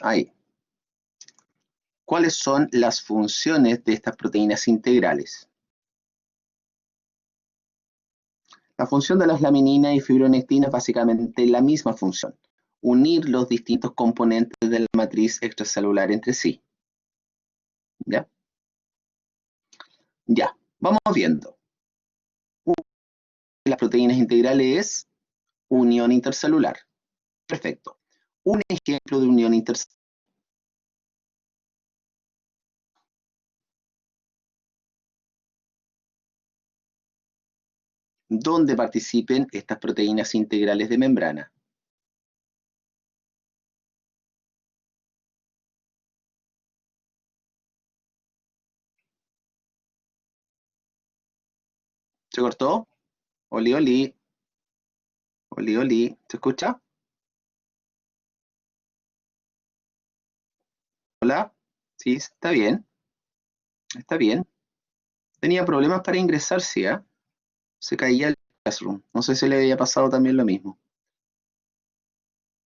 Ahí. ¿Cuáles son las funciones de estas proteínas integrales? La función de las lamininas y fibronectina es básicamente la misma función, unir los distintos componentes de la matriz extracelular entre sí. ¿Ya? Ya, vamos viendo. Una de las proteínas integrales es unión intercelular. Perfecto. Un ejemplo de unión intercelular donde participen estas proteínas integrales de membrana. ¿Se cortó? Oli, oli. Oli, oli. ¿Se escucha? Hola. Sí, está bien. Está bien. Tenía problemas para ingresar, sí, ¿eh? Se caía el Classroom. No sé si le había pasado también lo mismo.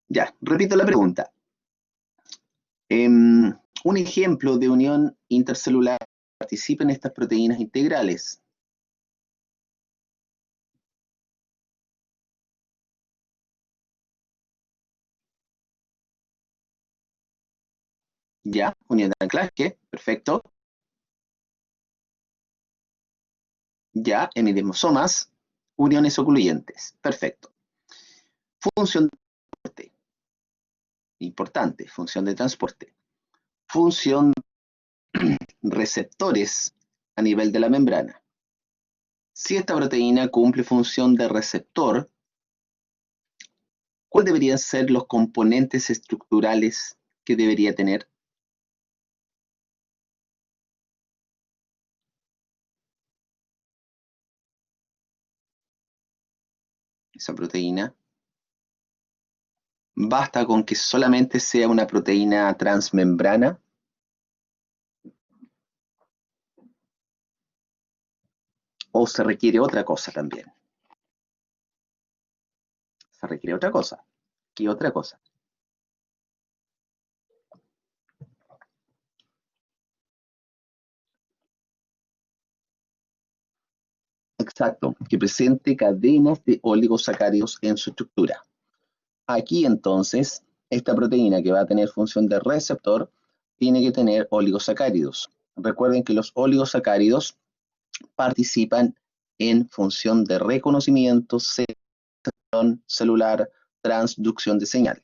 Ya, repito la pregunta. Un ejemplo de unión intercelular participa en estas proteínas integrales. Ya, unión de anclaje, perfecto. Ya, hemidesmosomas, uniones ocluyentes, perfecto. Función de transporte, importante, función de transporte. Función receptores a nivel de la membrana. Si esta proteína cumple función de receptor, ¿cuáles deberían ser los componentes estructurales que debería tener esa proteína? ¿Basta con que solamente sea una proteína transmembrana o se requiere otra cosa también? Se requiere otra cosa. ¿Qué otra cosa? Exacto, que presente cadenas de oligosacáridos en su estructura. Aquí entonces, esta proteína que va a tener función de receptor tiene que tener oligosacáridos. Recuerden que los oligosacáridos participan en función de reconocimiento, secreción celular, transducción de señal.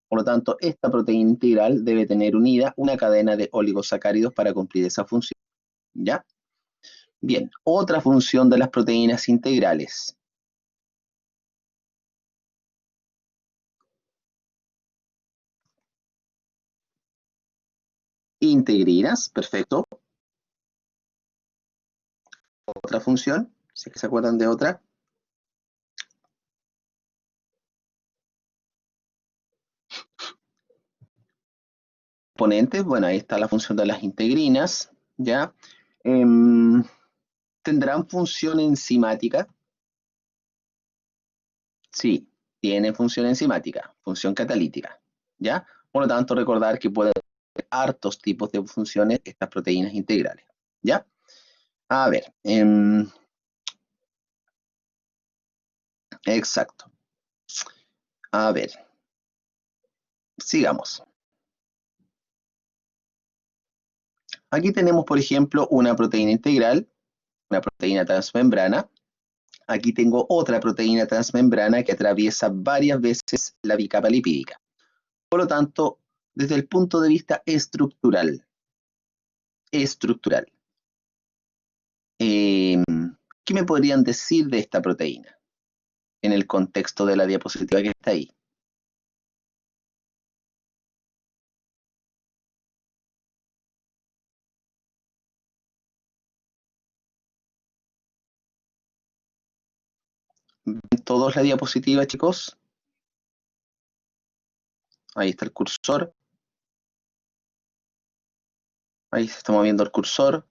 Por lo tanto, esta proteína integral debe tener unida una cadena de oligosacáridos para cumplir esa función. ¿Ya? Bien, otra función de las proteínas integrales. Integrinas, perfecto. Otra función, si es que se acuerdan de otra. Componentes, bueno, ahí está la función de las integrinas, ¿ya? Em, ¿Tendrán función enzimática? Sí, tienen función enzimática, función catalítica, ¿ya? Por lo tanto, recordar que puede haber hartos tipos de funciones estas proteínas integrales, ¿ya? A ver, exacto. A ver, sigamos. Aquí tenemos, por ejemplo, una proteína integral, una proteína transmembrana. Aquí tengo otra proteína transmembrana que atraviesa varias veces la bicapa lipídica. Por lo tanto, desde el punto de vista estructural, eh, ¿qué me podrían decir de esta proteína en el contexto de la diapositiva que está ahí? ¿Ven todos la diapositiva, chicos? Ahí está el cursor. Ahí se está moviendo el cursor.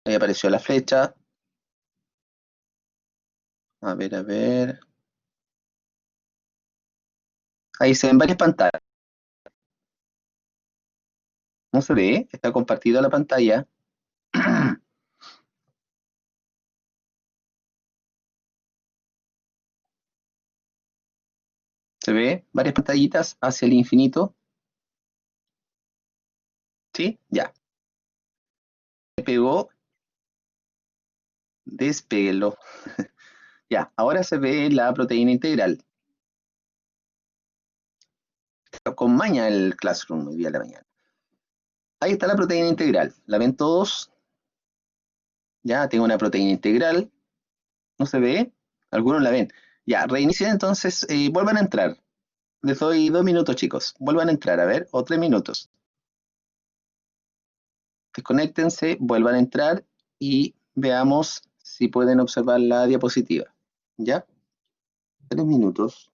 Ahí apareció la flecha. A ver, a ver. Ahí se ven varias pantallas. ¿No se ve? Está compartida la pantalla. ¿Se ve? Varias pantallitas hacia el infinito. ¿Sí? Ya. Se pegó. Despéguelo. Ya, ahora se ve la proteína integral. Está con maña el Classroom hoy día de la mañana. Ahí está la proteína integral. ¿La ven todos? Ya, tengo una proteína integral. ¿No se ve? Algunos la ven. Ya, reinicien entonces, vuelvan a entrar. Les doy 2 minutos, chicos. Vuelvan a entrar, a ver, o 3 minutos. Desconéctense, vuelvan a entrar y veamos si pueden observar la diapositiva. ¿Ya? 3 minutos.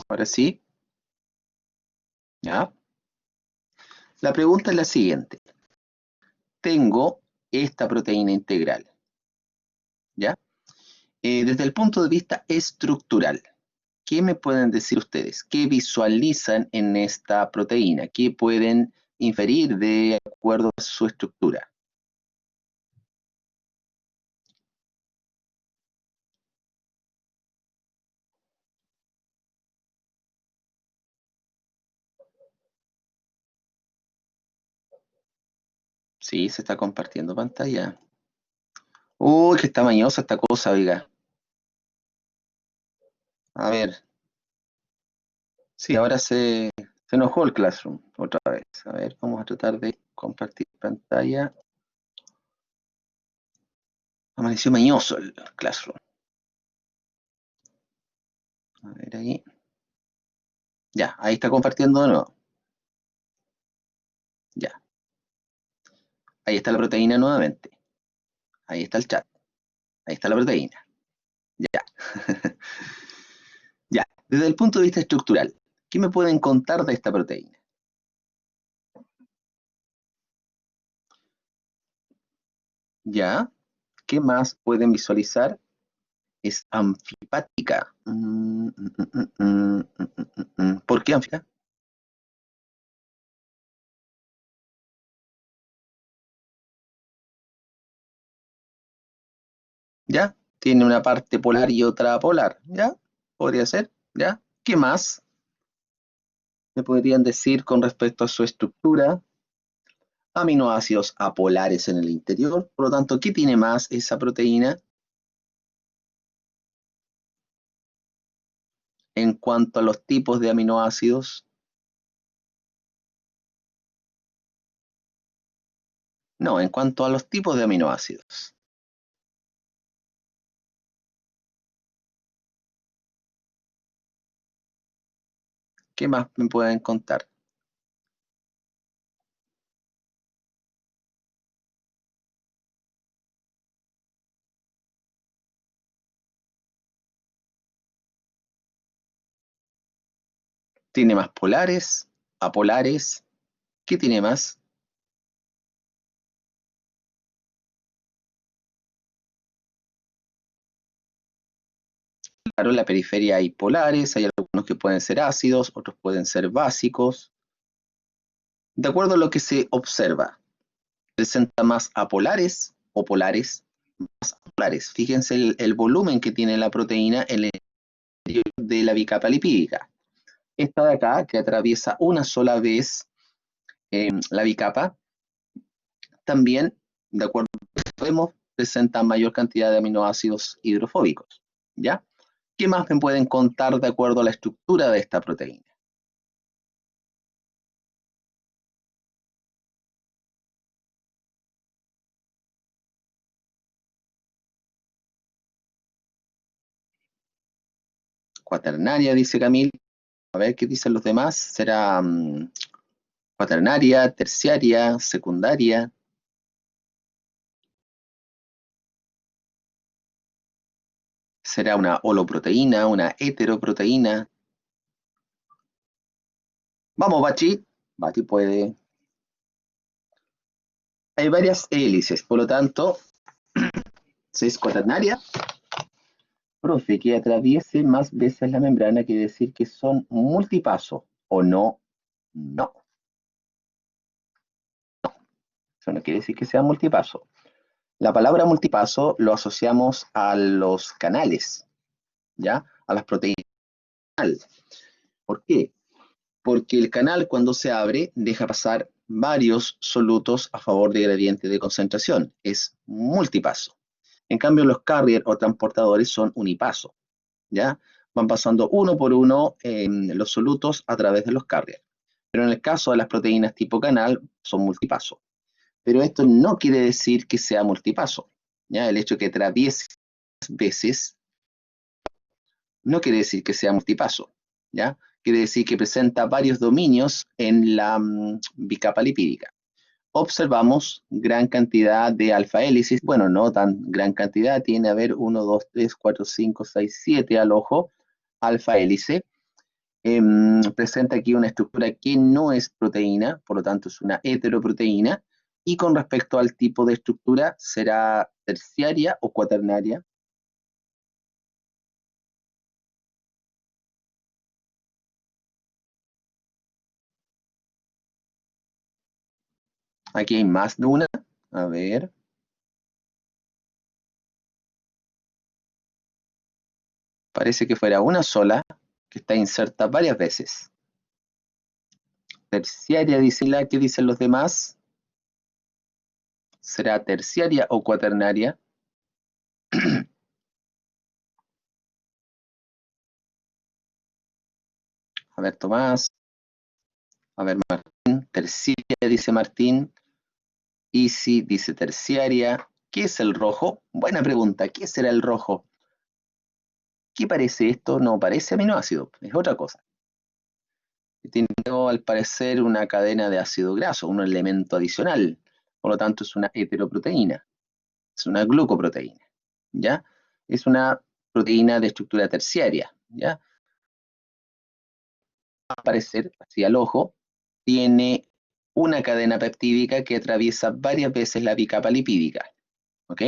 Ahora sí. ¿Ya? La pregunta es la siguiente. Tengo esta proteína integral. ¿Ya? Desde el punto de vista estructural, ¿qué me pueden decir ustedes? ¿Qué visualizan en esta proteína? ¿Qué pueden inferir de acuerdo a su estructura? Sí, se está compartiendo pantalla. Uy, qué tamañosa esta cosa, oiga. A ver. Sí, ahora se enojó el Classroom otra vez. A ver, vamos a tratar de compartir pantalla. Amaneció mañoso el Classroom. A ver ahí. Ya, ahí está compartiendo de nuevo. Ya. Ahí está la proteína nuevamente. Ahí está el chat. Ahí está la proteína. Ya. Ya. Desde el punto de vista estructural, ¿qué me pueden contar de esta proteína? Ya. ¿Qué más pueden visualizar? Es anfipática. ¿Por qué anfipática? ¿Ya? Tiene una parte polar y otra apolar, ¿ya? Podría ser, ¿ya? ¿Qué más me podrían decir con respecto a su estructura? Aminoácidos apolares en el interior, por lo tanto, ¿qué tiene más esa proteína en cuanto a los tipos de aminoácidos? No, en cuanto a los tipos de aminoácidos. ¿Qué más me pueden contar? ¿Tiene más polares, apolares? ¿Qué tiene más? Claro, en la periferia hay polares, hay algunos que pueden ser ácidos, otros pueden ser básicos. De acuerdo a lo que se observa, presenta más apolares o polares, más apolares. Fíjense el volumen que tiene la proteína en el interior de la bicapa lipídica. Esta de acá, que atraviesa una sola vez la bicapa, también, de acuerdo a lo que vemos, presenta mayor cantidad de aminoácidos hidrofóbicos. ¿Ya? ¿Qué más me pueden contar de acuerdo a la estructura de esta proteína? Cuaternaria, dice Camil. A ver qué dicen los demás. ¿Será cuaternaria, terciaria, secundaria? ¿Será una holoproteína, una heteroproteína? Vamos, Bachi. Bachi puede. Hay varias hélices, por lo tanto, si es cuaternaria, profe, que atraviese más veces la membrana quiere decir que son multipaso, ¿o no? No, eso no quiere decir que sea multipaso. La palabra multipaso lo asociamos a los canales, ¿ya? A las proteínas. ¿Por qué? Porque el canal cuando se abre deja pasar varios solutos a favor de gradiente de concentración. Es multipaso. En cambio, los carrier o transportadores son unipaso, ¿ya? Van pasando uno por uno los solutos a través de los carrier. Pero en el caso de las proteínas tipo canal, son multipaso. Pero esto no quiere decir que sea multipaso, ¿ya? El hecho de que atraviese veces no quiere decir que sea multipaso, ¿ya? Quiere decir que presenta varios dominios en la bicapa lipídica. Observamos gran cantidad de alfa hélices, bueno, no tan gran cantidad, tiene a ver 1, 2, 3, 4, 5, 6, 7 al ojo, alfa hélice. Presenta aquí una estructura que no es proteína, por lo tanto es una heteroproteína, y con respecto al tipo de estructura, ¿será terciaria o cuaternaria? Aquí hay más de una. A ver, parece que fuera una sola, que está inserta varias veces. Terciaria, dice la, ¿qué dicen los demás? ¿Será terciaria o cuaternaria? A ver, Tomás. A ver, Martín. Terciaria, dice Martín. Easy, dice terciaria. ¿Qué es el rojo? Buena pregunta. ¿Qué será el rojo? ¿Qué parece esto? No parece aminoácido, es otra cosa. Tiene al parecer una cadena de ácido graso, un elemento adicional. Por lo tanto, es una heteroproteína. Es una glucoproteína. ¿Ya? Es una proteína de estructura terciaria. ¿Ya? Al parecer, así al ojo, tiene una cadena peptídica que atraviesa varias veces la bicapa lipídica. ¿Ok?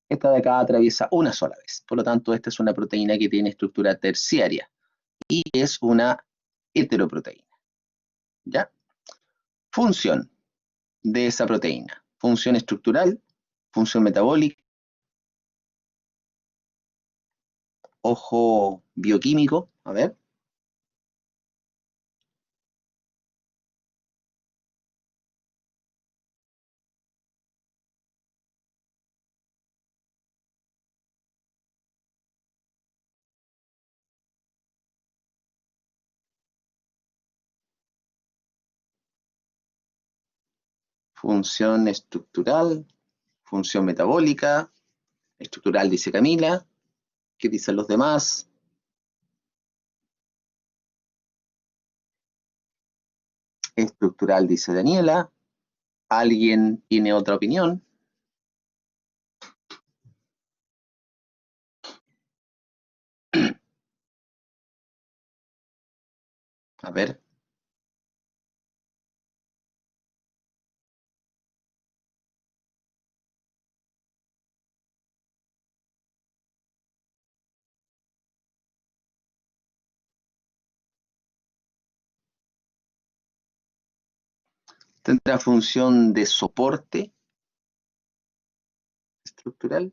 Esta de acá atraviesa una sola vez. Por lo tanto, esta es una proteína que tiene estructura terciaria y es una heteroproteína. ¿Ya? Función de esa proteína. Función estructural, función metabólica, ojo bioquímico, a ver, función estructural, función metabólica, estructural dice Camila, ¿qué dicen los demás? Estructural dice Daniela, ¿alguien tiene otra opinión? A ver, ¿tendrá función de soporte estructural?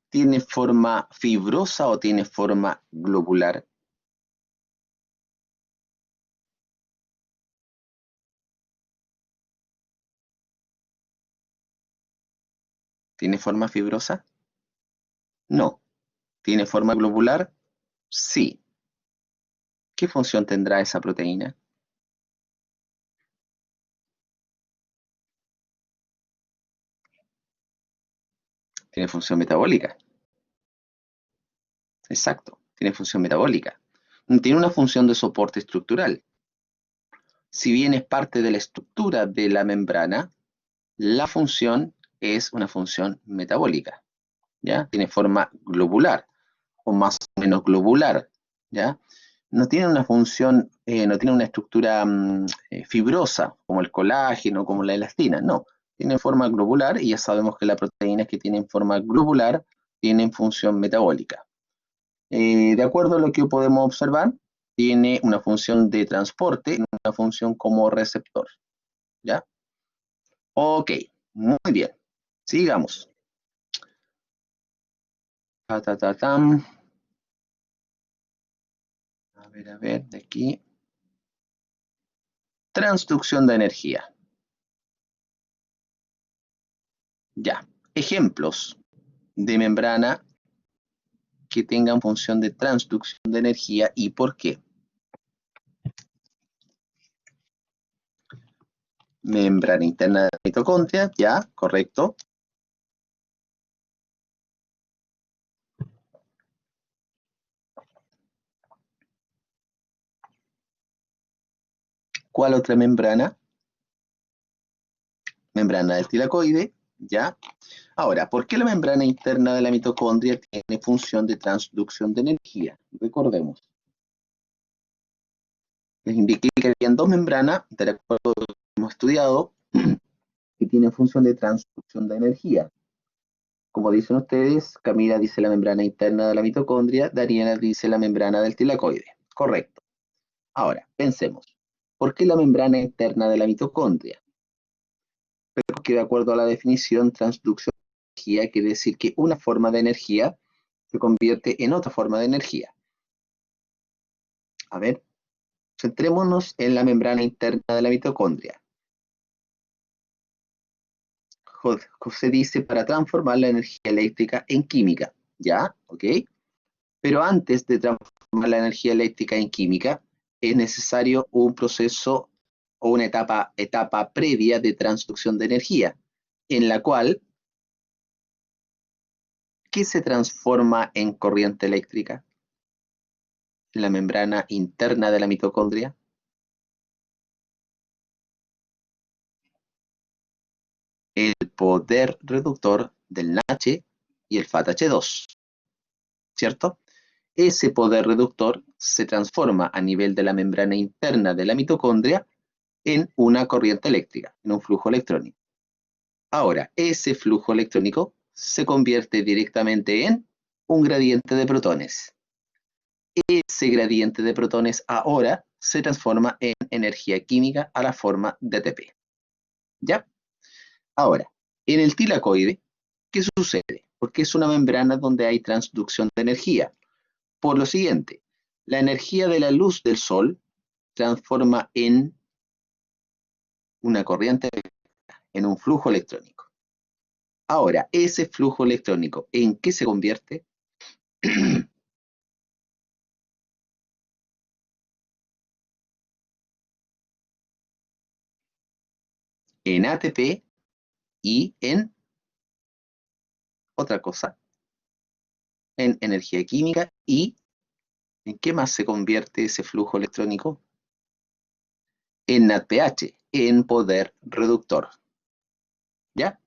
¿Tiene forma fibrosa o tiene forma globular? ¿Tiene forma fibrosa? No. ¿Tiene forma globular? Sí. ¿Qué función tendrá esa proteína? ¿Tiene función metabólica? Exacto, tiene función metabólica. Tiene una función de soporte estructural. Si bien es parte de la estructura de la membrana, la función es una función metabólica, ¿ya? Tiene forma globular, o más o menos globular, ¿ya? No tiene una función, no tiene una estructura fibrosa, como el colágeno, como la elastina, no. Tiene forma globular y ya sabemos que las proteínas que tienen forma globular tienen función metabólica. De acuerdo a lo que podemos observar, tiene una función de transporte, una función como receptor, ¿ya? Ok, muy bien. Sigamos. Tam. A ver, de aquí. Transducción de energía. Ya. Ejemplos de membrana que tengan función de transducción de energía y por qué. Membrana interna de la mitocondria, ya, correcto. ¿Cuál otra membrana? Membrana del tilacoide, ya. Ahora, ¿por qué la membrana interna de la mitocondria tiene función de transducción de energía? Recordemos. Les indiqué que habían dos membranas, de acuerdo a lo que hemos estudiado, que tienen función de transducción de energía. Como dicen ustedes, Camila dice la membrana interna de la mitocondria, Daniela dice la membrana del tilacoide. Correcto. Ahora, pensemos. ¿Por qué la membrana interna de la mitocondria? Porque de acuerdo a la definición, transducción de energía quiere decir que una forma de energía se convierte en otra forma de energía. A ver, centrémonos en la membrana interna de la mitocondria. Se dice para transformar la energía eléctrica en química, ¿ya? ¿Ok? Pero antes de transformar la energía eléctrica en química, es necesario un proceso o una etapa previa de transducción de energía, en la cual, ¿qué se transforma en corriente eléctrica? La membrana interna de la mitocondria. El poder reductor del NAH y el FATH2, ¿cierto? Ese poder reductor se transforma a nivel de la membrana interna de la mitocondria en una corriente eléctrica, en un flujo electrónico. Ahora, ese flujo electrónico se convierte directamente en un gradiente de protones. Ese gradiente de protones ahora se transforma en energía química a la forma de ATP. ¿Ya? Ahora, en el tilacoide, ¿qué sucede? Porque es una membrana donde hay transducción de energía. Por lo siguiente, la energía de la luz del sol transforma en una corriente, en un flujo electrónico. Ahora, ese flujo electrónico, ¿en qué se convierte? En ATP y en otra cosa, en energía química y ¿en qué más se convierte ese flujo electrónico? En NADPH, en poder reductor. ¿Ya?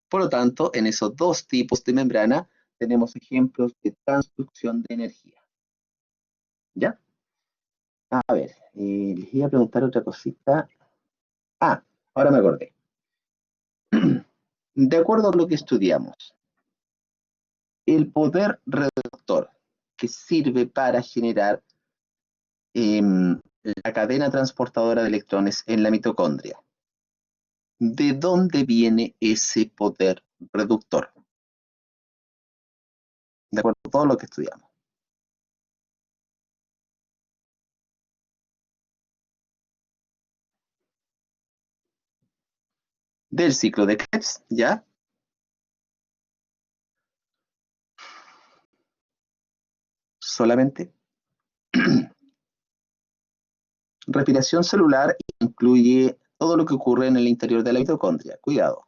Por lo tanto, en esos dos tipos de membrana tenemos ejemplos de transducción de energía. ¿Ya? A ver, les iba a preguntar otra cosita. Ah, ahora me acordé. De acuerdo a lo que estudiamos, el poder reductor que sirve para generar la cadena transportadora de electrones en la mitocondria. ¿De dónde viene ese poder reductor? De acuerdo a todo lo que estudiamos. Del ciclo de Krebs, ¿ya? Solamente. Respiración celular incluye todo lo que ocurre en el interior de la mitocondria. Cuidado.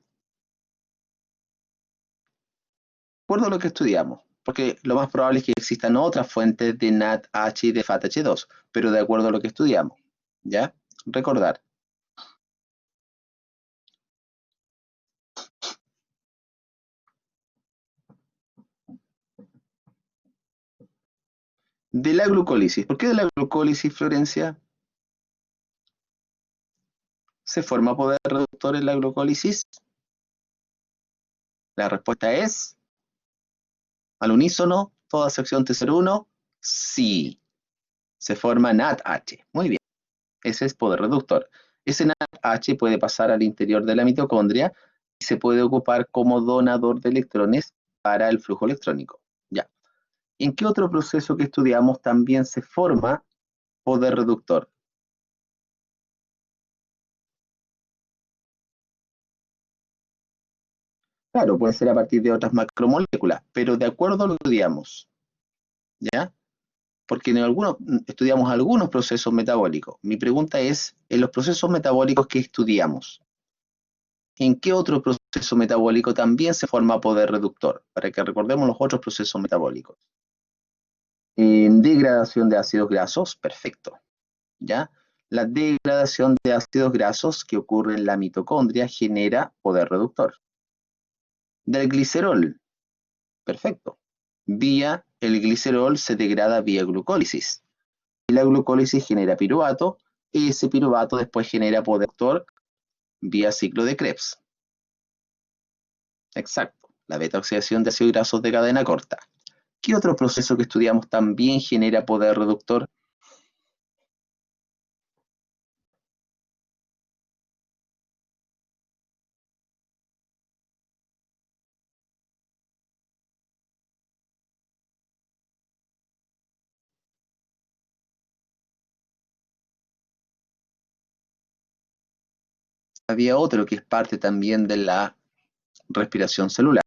De acuerdo a lo que estudiamos, porque lo más probable es que existan otras fuentes de NADH y de FATH2, pero de acuerdo a lo que estudiamos, ¿ya? Recordar. De la glucólisis. ¿Por qué de la glucólisis, Florencia? ¿Se forma poder reductor en la glucólisis? La respuesta es, al unísono, toda sección T01, sí. Se forma NADH. Muy bien. Ese es poder reductor. Ese NADH puede pasar al interior de la mitocondria y se puede ocupar como donador de electrones para el flujo electrónico. Ya. ¿En qué otro proceso que estudiamos también se forma poder reductor? Claro, puede ser a partir de otras macromoléculas, pero de acuerdo a lo que estudiamos, ¿ya? Porque estudiamos algunos procesos metabólicos. Mi pregunta es, en los procesos metabólicos que estudiamos, ¿en qué otro proceso metabólico también se forma poder reductor? Para que recordemos los otros procesos metabólicos. En degradación de ácidos grasos, perfecto, ¿ya? La degradación de ácidos grasos que ocurre en la mitocondria genera poder reductor. Del glicerol, perfecto. Vía el glicerol se degrada vía glucólisis. Y la glucólisis genera piruvato, y ese piruvato después genera poder reductor vía ciclo de Krebs. Exacto, la beta-oxidación de ácidos grasos de cadena corta. ¿Qué otro proceso que estudiamos también genera poder reductor? Había otro que es parte también de la respiración celular.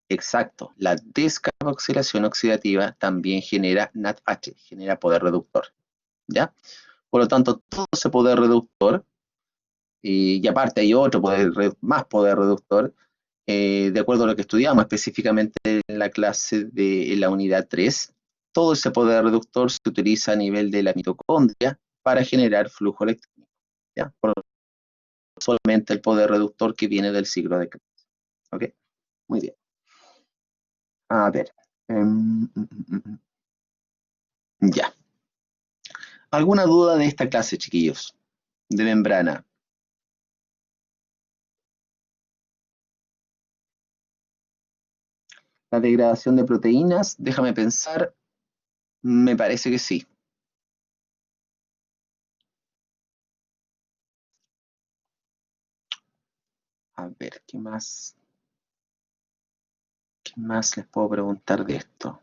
Exacto, la descarboxilación oxidativa también genera NADH, genera poder reductor, ¿ya? Por lo tanto, todo ese poder reductor, y aparte hay otro más poder reductor, de acuerdo a lo que estudiamos específicamente en la clase de la unidad 3, todo ese poder reductor se utiliza a nivel de la mitocondria para generar flujo electrónico, ¿ya? Por solamente el poder reductor que viene del ciclo de Krebs. ¿Ok? Muy bien. A ver. Ya. ¿Alguna duda de esta clase, chiquillos? De membrana. La degradación de proteínas, déjame pensar, me parece que sí. A ver, ¿qué más? ¿Qué más les puedo preguntar de esto?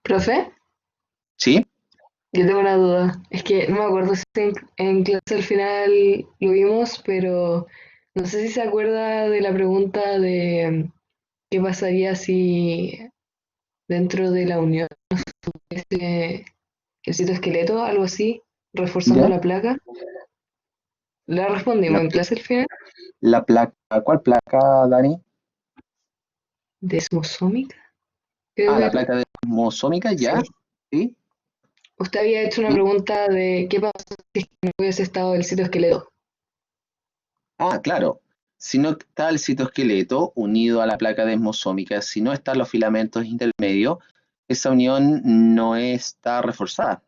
Profe, ¿Sí? yo tengo una duda. Es que no me acuerdo si en clase al final lo vimos, pero no sé si se acuerda de la pregunta de qué pasaría si dentro de la unión este, el citoesqueleto, algo así, reforzando ¿Ya? la placa. La La, respondimos en clase al final. la placa, ¿cuál placa, Dani? Desmosómica, creo Ah, que la era. placa desmosómica, ¿ya? Sí. ¿Sí? Usted había hecho una ¿Sí? pregunta de qué pasa si es que no hubiese estado el citoesqueleto. Ah, claro. Si no está el citoesqueleto unido a la placa desmosómica, si no están los filamentos intermedios, esa unión no está reforzada,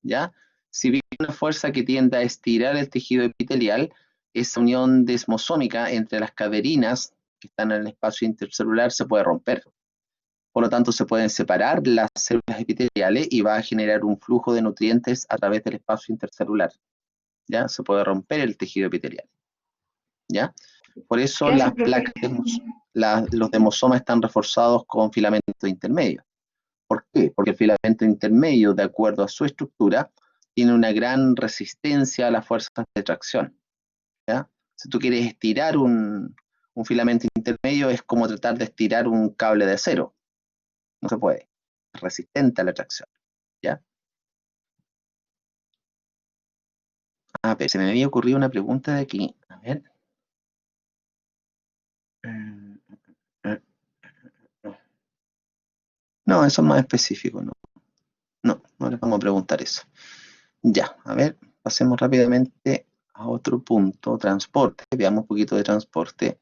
¿ya? Si bien hay una fuerza que tiende a estirar el tejido epitelial, esa unión desmosómica entre las caderinas que están en el espacio intercelular se puede romper. Por lo tanto, se pueden separar las células epiteliales y va a generar un flujo de nutrientes a través del espacio intercelular, ¿ya? Se puede romper el tejido epitelial, ¿ya? Por eso Gracias, las profe. placas, los demosomas están reforzados con filamentos intermedios. ¿Por qué? Porque el filamento intermedio, de acuerdo a su estructura, tiene una gran resistencia a las fuerzas de tracción, ¿ya? Si tú quieres estirar un filamento intermedio, es como tratar de estirar un cable de acero. No se puede. Es resistente a la tracción, ¿ya? A ver, se me había ocurrido una pregunta de aquí. A ver. No, eso es más específico, no. No les vamos a preguntar eso. Ya, a ver, pasemos rápidamente a otro punto, transporte. Veamos un poquito de transporte.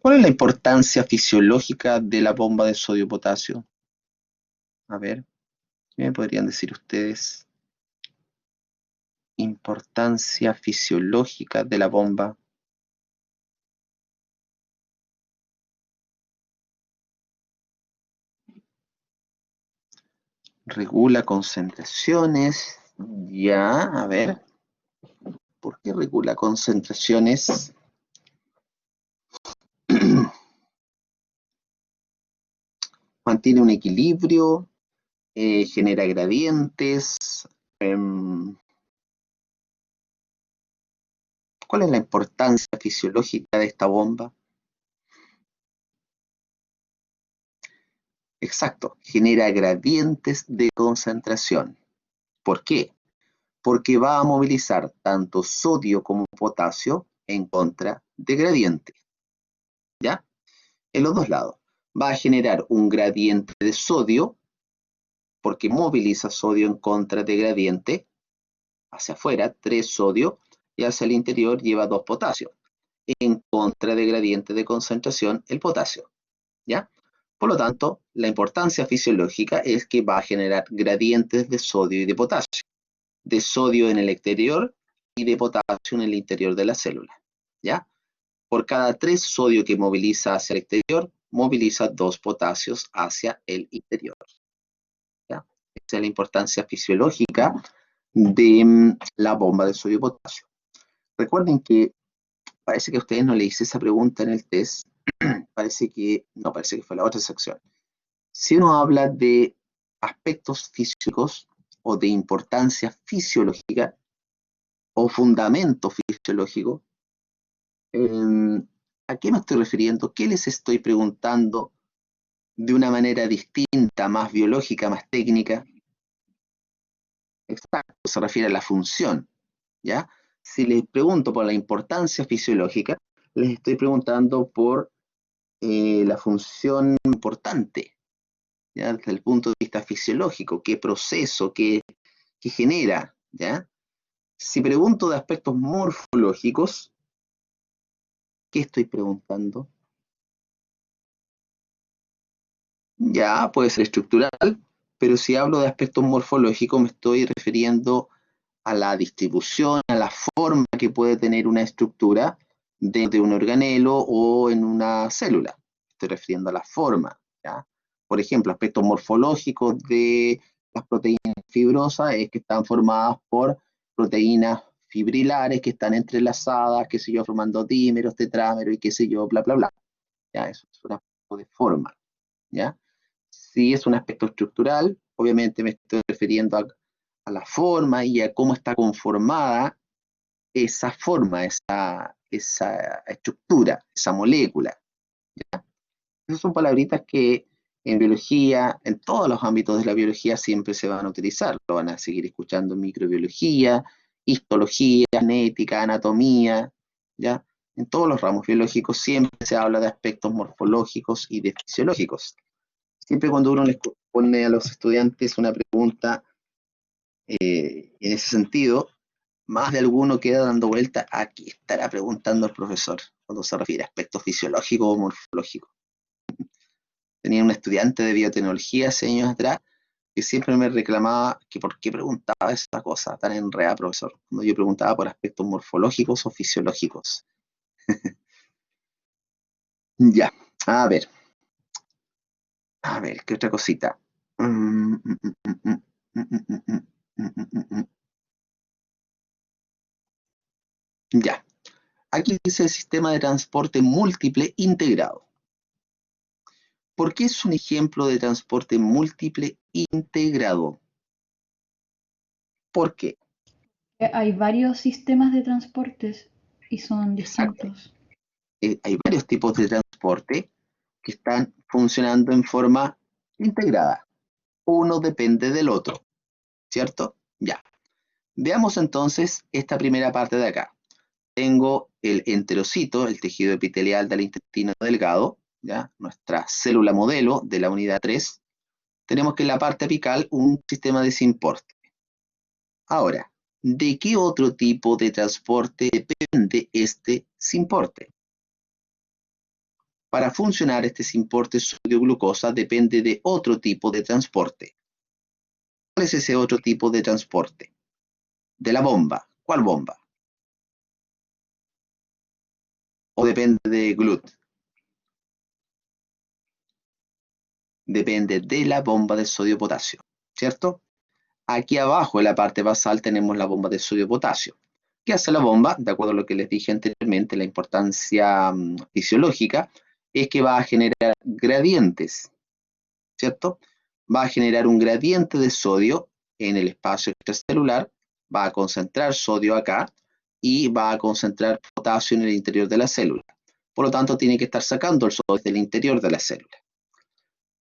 ¿Cuál es la importancia fisiológica de la bomba de sodio-potasio? A ver, ¿qué me podrían decir ustedes? Importancia fisiológica de la bomba. Regula concentraciones. Ya, a ver. ¿Por qué regula concentraciones? Mantiene un equilibrio, genera gradientes. ¿Cuál es la importancia fisiológica de esta bomba? Exacto, genera gradientes de concentración. ¿Por qué? Porque va a movilizar tanto sodio como potasio en contra de gradiente. ¿Ya? En los dos lados. Va a generar un gradiente de sodio, porque moviliza sodio en contra de gradiente, hacia afuera, 3 sodio, y hacia el interior lleva 2 potasio. En contra de gradiente de concentración, el potasio. ¿Ya? Por lo tanto, la importancia fisiológica es que va a generar gradientes de sodio y de potasio. De sodio en el exterior y de potasio en el interior de la célula. ¿Ya? Por cada 3 sodio que moviliza hacia el exterior, moviliza 2 potasios hacia el interior. ¿Ya? Esa es la importancia fisiológica de la bomba de sodio-potasio. Recuerden que parece que a ustedes no le hice esa pregunta en el test. Parece que fue la otra sección. Si uno habla de aspectos físicos o de importancia fisiológica o fundamento fisiológico, ¿a qué me estoy refiriendo? ¿Qué les estoy preguntando de una manera distinta, más biológica, más técnica? Exacto, se refiere a la función, ¿ya? Si les pregunto por la importancia fisiológica, les estoy preguntando por la función importante, ¿ya? Desde el punto de vista fisiológico, qué proceso, qué genera, ¿ya? Si pregunto de aspectos morfológicos, ¿qué estoy preguntando? Ya, puede ser estructural, pero si hablo de aspectos morfológicos me estoy refiriendo a la distribución, a la forma que puede tener una estructura dentro de un organelo o en una célula. Estoy refiriendo a la forma, ¿ya? Por ejemplo, aspectos morfológicos de las proteínas fibrosas es que están formadas por proteínas fibrilares que están entrelazadas, qué sé yo, formando dímeros, tetrámeros y qué sé yo, bla, bla, bla. ¿Ya? Eso es un aspecto de forma, ¿ya? Si es un aspecto estructural, obviamente me estoy refiriendo a la forma y a cómo está conformada esa forma, esa estructura, esa molécula. ¿Ya? Esas son palabritas que en biología, en todos los ámbitos de la biología siempre se van a utilizar. Lo van a seguir escuchando en microbiología, histología, genética, anatomía, ¿ya? En todos los ramos biológicos siempre se habla de aspectos morfológicos y de fisiológicos. Siempre cuando uno les pone a los estudiantes una pregunta en ese sentido, más de alguno queda dando vuelta a qué estará preguntando el profesor cuando se refiere a aspectos fisiológicos o morfológicos. Tenía un estudiante de biotecnología hace años atrás que siempre me reclamaba que por qué preguntaba esa cosa tan enredada, profesor, cuando yo preguntaba por aspectos morfológicos o fisiológicos. Ya, a ver, ¿qué otra cosita? Ya, aquí dice el sistema de transporte múltiple integrado. ¿Por qué es un ejemplo de transporte múltiple integrado? ¿Por qué? Hay varios sistemas de transportes y son Exacto. distintos. Hay varios tipos de transporte que están funcionando en forma integrada. Uno depende del otro. ¿cierto? Ya. Veamos entonces esta primera parte de acá. Tengo el enterocito, el tejido epitelial del intestino delgado, ¿ya? Nuestra célula modelo de la unidad 3. Tenemos que en la parte apical un sistema de simporte. Ahora, ¿de qué otro tipo de transporte depende este simporte? Para funcionar este simporte sodio-glucosa depende de otro tipo de transporte. ¿Cuál es ese otro tipo de transporte? De la bomba. ¿Cuál bomba? ¿O depende de GLUT? Depende de la bomba de sodio-potasio, ¿cierto? Aquí abajo en la parte basal tenemos la bomba de sodio-potasio. ¿Qué hace la bomba? De acuerdo a lo que les dije anteriormente, la importancia fisiológica es que va a generar gradientes, ¿cierto? Va a generar un gradiente de sodio en el espacio extracelular, va a concentrar sodio acá y va a concentrar potasio en el interior de la célula. Por lo tanto, tiene que estar sacando el sodio del interior de la célula.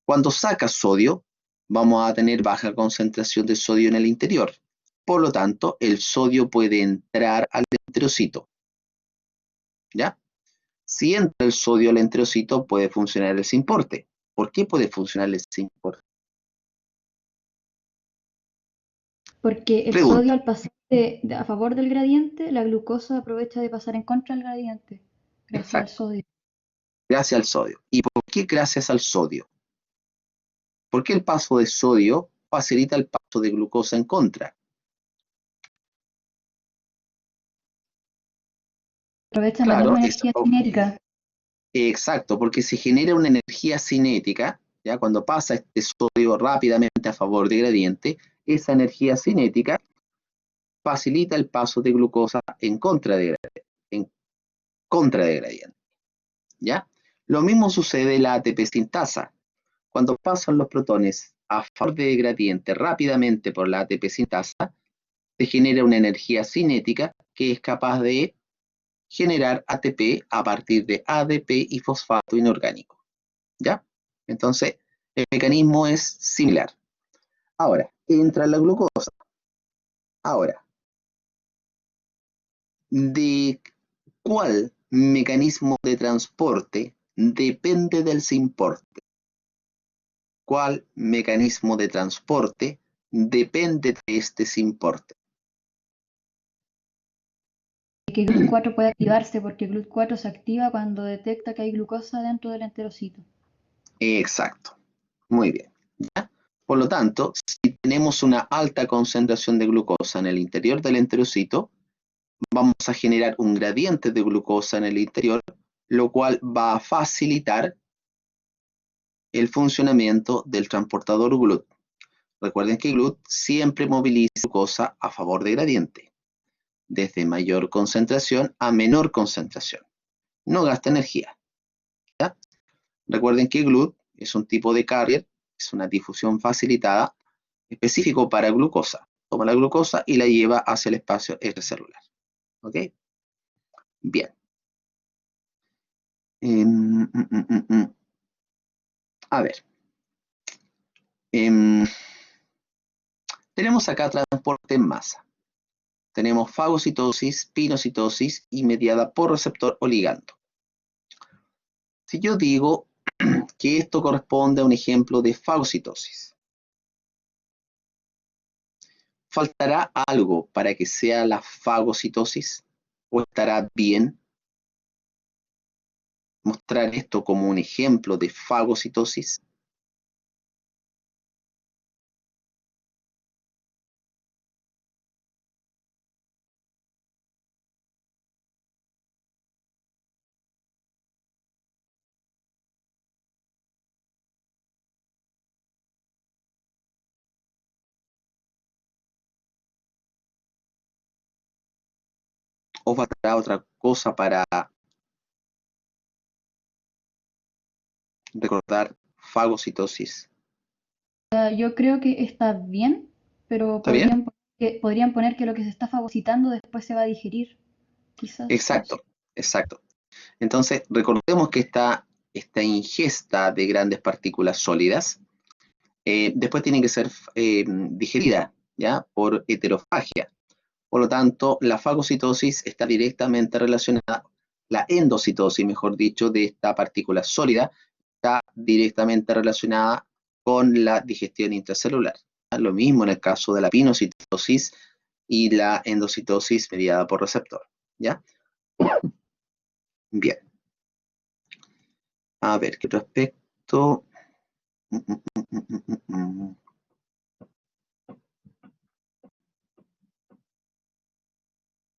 Cuando saca sodio, vamos a tener baja concentración de sodio en el interior. Por lo tanto, el sodio puede entrar al enterocito. ¿Ya? Si entra el sodio al enterocito, puede funcionar el simporte. ¿Por qué puede funcionar el simporte? Porque el Pregunta. sodio al pasar a favor del gradiente, la glucosa aprovecha de pasar en contra del gradiente, gracias al Exacto. sodio. Gracias al sodio. ¿Y por qué gracias al sodio? Porque el paso de sodio facilita el paso de glucosa en contra. Aprovechan la Claro, misma energía cinética. exacto, porque se genera una energía cinética, ¿ya? Cuando pasa este sodio rápidamente a favor de gradiente, esa energía cinética facilita el paso de glucosa en contra de gradiente, ¿ya? Lo mismo sucede en la ATP sintasa. Cuando pasan los protones a favor de gradiente rápidamente por la ATP sintasa, se genera una energía cinética que es capaz de generar ATP a partir de ADP y fosfato inorgánico, ¿ya? Entonces, el mecanismo es similar. Ahora, entra la glucosa. Ahora, ¿de cuál mecanismo de transporte depende del simporte? ¿Cuál mecanismo de transporte depende de este simporte? Que GLUT4 puede activarse porque GLUT4 se activa cuando detecta que hay glucosa dentro del enterocito. Exacto. Muy bien. ¿Ya? Por lo tanto, si tenemos una alta concentración de glucosa en el interior del enterocito, vamos a generar un gradiente de glucosa en el interior, lo cual va a facilitar el funcionamiento del transportador GLUT. Recuerden que GLUT siempre moviliza glucosa a favor de gradiente, desde mayor concentración a menor concentración. No gasta energía, ¿ya? Recuerden que GLUT es un tipo de carrier, es una difusión facilitada específico para glucosa. Toma la glucosa y la lleva hacia el espacio extracelular. ¿Ok? Bien. A ver. Tenemos acá transporte en masa. Tenemos fagocitosis, pinocitosis y mediada por receptor o ligando. Si yo digo que esto corresponde a un ejemplo de fagocitosis, ¿faltará algo para que sea la fagocitosis? ¿O estará bien mostrar esto como un ejemplo de fagocitosis? ¿O faltará otra cosa para recordar fagocitosis? Yo creo que está bien, pero ¿Está bien? podrían poner que lo que se está fagocitando después se va a digerir, quizás. No sé. Exacto, exacto. Entonces, recordemos que esta ingesta de grandes partículas sólidas después tiene que ser digerida. ¿ya? Por heterofagia. Por lo tanto, la fagocitosis está directamente relacionada, la endocitosis, mejor dicho, de esta partícula sólida, está directamente relacionada con la digestión intracelular. Lo mismo en el caso de la pinocitosis y la endocitosis mediada por receptor, ¿ya? Bien. A ver, ¿qué otro aspecto?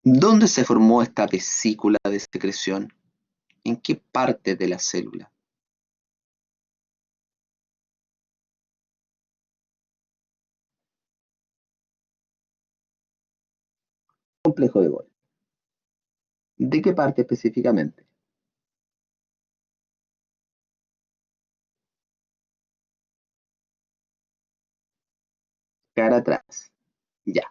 ¿Dónde se formó esta vesícula de secreción? ¿En qué parte de la célula? Complejo de Golgi. ¿De qué parte específicamente? Cara atrás. Ya.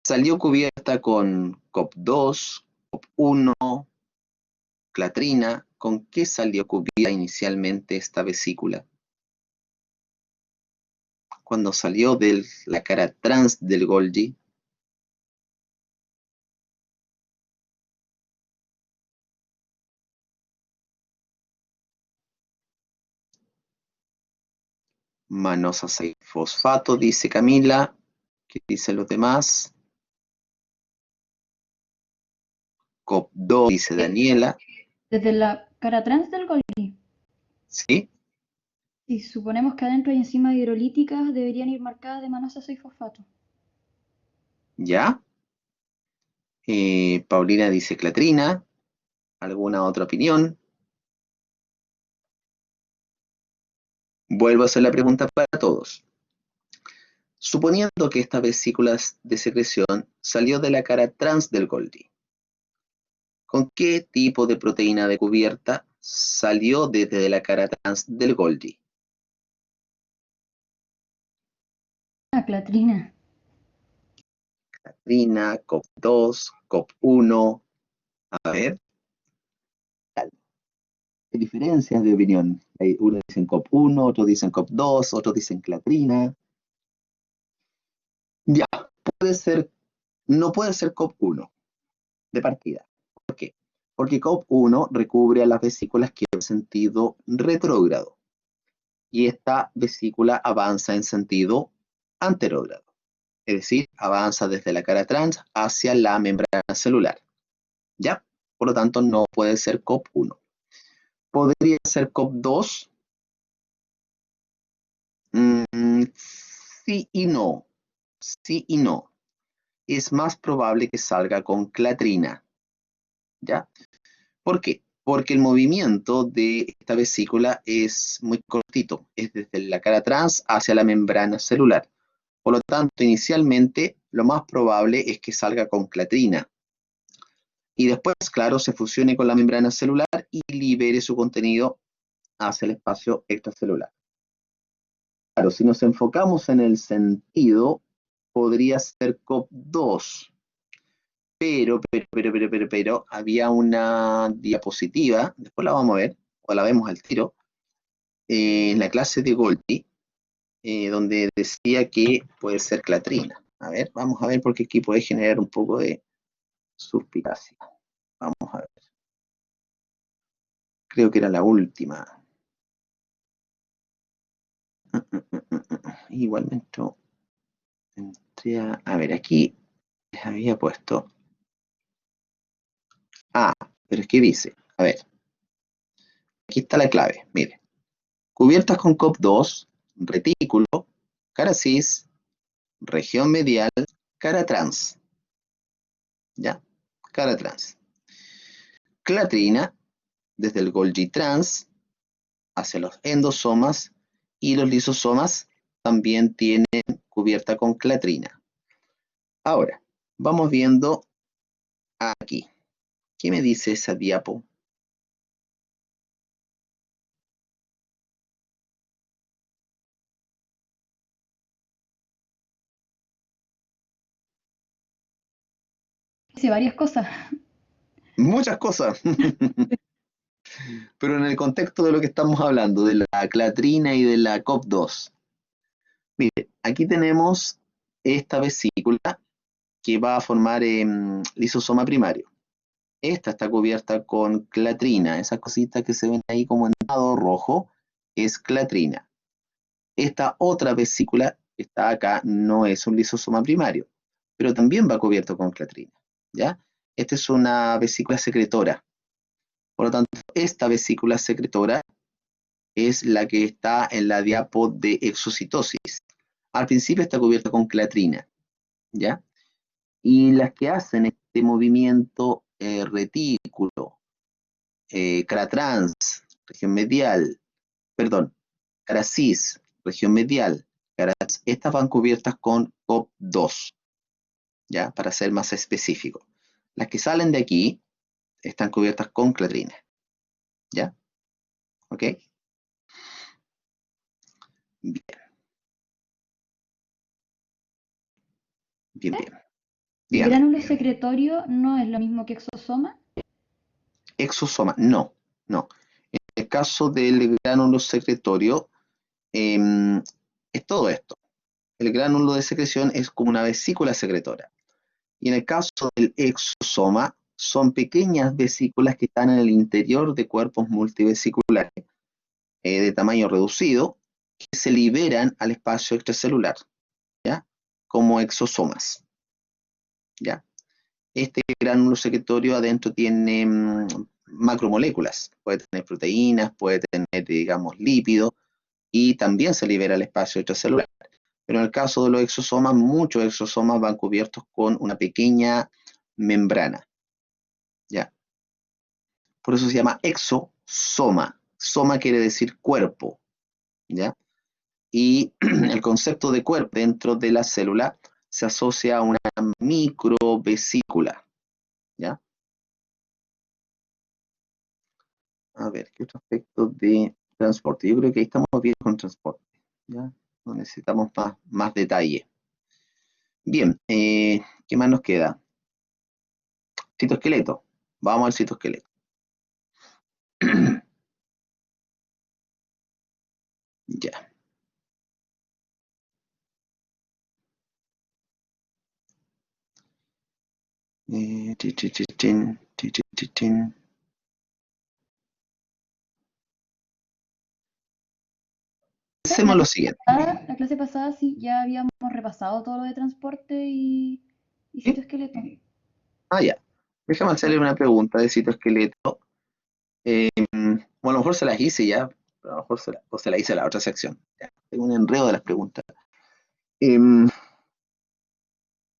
Salió cubierta con COP2, COP1, clatrina. ¿Con qué salió cubierta inicialmente esta vesícula? Cuando salió de la cara trans del Golgi. Manosa 6 fosfato, dice Camila. ¿Qué dicen los demás? COP2, dice Daniela. Desde la cara trans del Golgi. ¿Sí? Si suponemos que adentro hay enzimas hidrolíticas, deberían ir marcadas de manosa 6-fosfato. ¿Ya? Paulina dice clatrina. ¿Alguna otra opinión? Vuelvo a hacer la pregunta para todos. Suponiendo que esta vesícula de secreción salió de la cara trans del Golgi, ¿con qué tipo de proteína de cubierta salió desde la cara trans del Golgi? Ah, clatrina. Clatrina, COP2, COP1. A ver, hay diferencias de opinión. Unos dicen COP1, otros dicen COP2, otros dicen clatrina. Ya, puede ser, no puede ser COP1 de partida. ¿Por qué? Porque COP1 recubre a las vesículas que en sentido retrógrado y esta vesícula avanza en sentido anterógrado, es decir, avanza desde la cara trans hacia la membrana celular. ¿Ya? Por lo tanto, no puede ser COP1. ¿Podría ser COP2? Sí y no. Sí y no. Es más probable que salga con clatrina. ¿Ya? ¿Por qué? Porque el movimiento de esta vesícula es muy cortito, es desde la cara trans hacia la membrana celular. Por lo tanto, inicialmente, lo más probable es que salga con clatrina. Y después, claro, se fusione con la membrana celular y libere su contenido hacia el espacio extracelular. Claro, si nos enfocamos en el sentido, podría ser COP2, pero, había una diapositiva, después la vamos a ver, o la vemos al tiro, en la clase de Golgi, donde decía que puede ser clatrina. A ver, vamos a ver porque aquí puede generar un poco de suspicacia. Vamos a ver. Creo que era la última. Igualmente entré a ver, aquí les había puesto. Ah, pero es que dice, a ver, aquí está la clave, mire. Cubiertas con COP2, retículo, cara cis, región medial, cara trans. ¿Ya? Cara trans. Clatrina, desde el Golgi trans hacia los endosomas y los lisosomas también tienen cubierta con clatrina. Ahora, vamos viendo aquí. ¿Qué me dice esa diapo? Dice varias cosas. Muchas cosas. Pero en el contexto de lo que estamos hablando, de la clatrina y de la COP2. Mire, aquí tenemos esta vesícula que va a formar lisosoma primario. Esta está cubierta con clatrina, esas cositas que se ven ahí como en lado rojo, es clatrina. Esta otra vesícula que está acá no es un lisosoma primario, pero también va cubierto con clatrina, ¿ya? Esta es una vesícula secretora. Por lo tanto, esta vesícula secretora es la que está en la diapo de exocitosis. Al principio está cubierta con clatrina, ¿ya? Y las que hacen este movimiento retículo, caratrans, región medial, perdón, caracis, región medial, estas van cubiertas con COP2, ¿ya? Para ser más específico. Las que salen de aquí están cubiertas con clatrina, ¿ya? ¿Ok? Bien, bien, bien. ¿El Dígame. gránulo secretorio no es lo mismo que exosoma? Exosoma, no, no. En el caso del gránulo secretorio, es todo esto. El gránulo de secreción es como una vesícula secretora. Y en el caso del exosoma, son pequeñas vesículas que están en el interior de cuerpos multivesiculares de tamaño reducido, que se liberan al espacio extracelular, ¿ya? Como exosomas, ¿ya? Este gránulo secretorio adentro tiene macromoléculas, puede tener proteínas, puede tener, digamos, lípidos, y también se libera al espacio extracelular. Pero en el caso de los exosomas, muchos exosomas van cubiertos con una pequeña membrana, ¿ya? Por eso se llama exosoma. Soma quiere decir cuerpo, ¿ya? Y el concepto de cuerpo dentro de la célula se asocia a una microvesícula, ¿ya? A ver, ¿qué otro aspecto de transporte? Yo creo que ahí estamos bien con transporte, ¿ya? No necesitamos más detalle. Bien, ¿qué más nos queda? Citoesqueleto. Vamos al citoesqueleto. Ya. Tin, tin, tin, tin. Hacemos lo siguiente. La clase pasada sí ya habíamos repasado todo lo de transporte y ¿Sí? citoesqueleto. Ah, ya. Déjame hacerle una pregunta de citoesqueleto. Bueno, a lo mejor se las hice ya, pero a lo mejor se la hice en la otra sección. Ya, tengo un enredo de las preguntas. Em,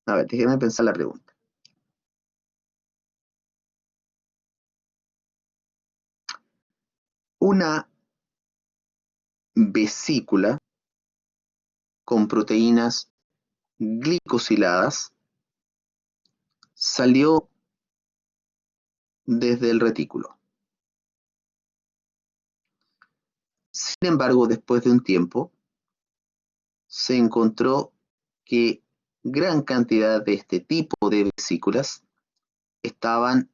a ver, déjeme pensar la pregunta. Una vesícula con proteínas glicosiladas salió desde el retículo. Sin embargo, después de un tiempo, se encontró que gran cantidad de este tipo de vesículas estaban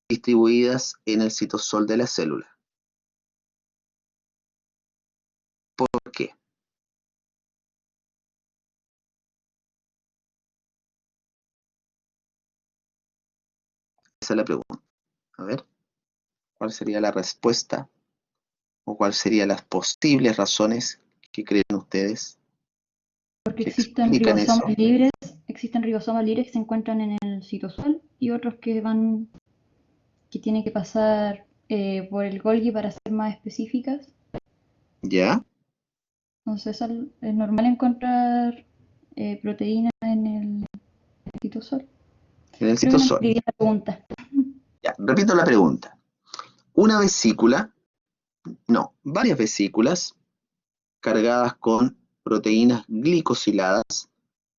distribuidas en el citosol de la célula. ¿Por qué? Esa es la pregunta. A ver, ¿cuál sería la respuesta o cuáles serían las posibles razones que creen ustedes Porque que explican eso? existen ribosomas libres que se encuentran en el citosol y otros que tienen que pasar por el Golgi para ser más específicas. ¿Ya? Entonces es normal encontrar proteínas en el citosol. En el Creo que no citosol. entendí bien la pregunta. Ya, repito la pregunta. Una vesícula, no, varias vesículas cargadas con proteínas glicosiladas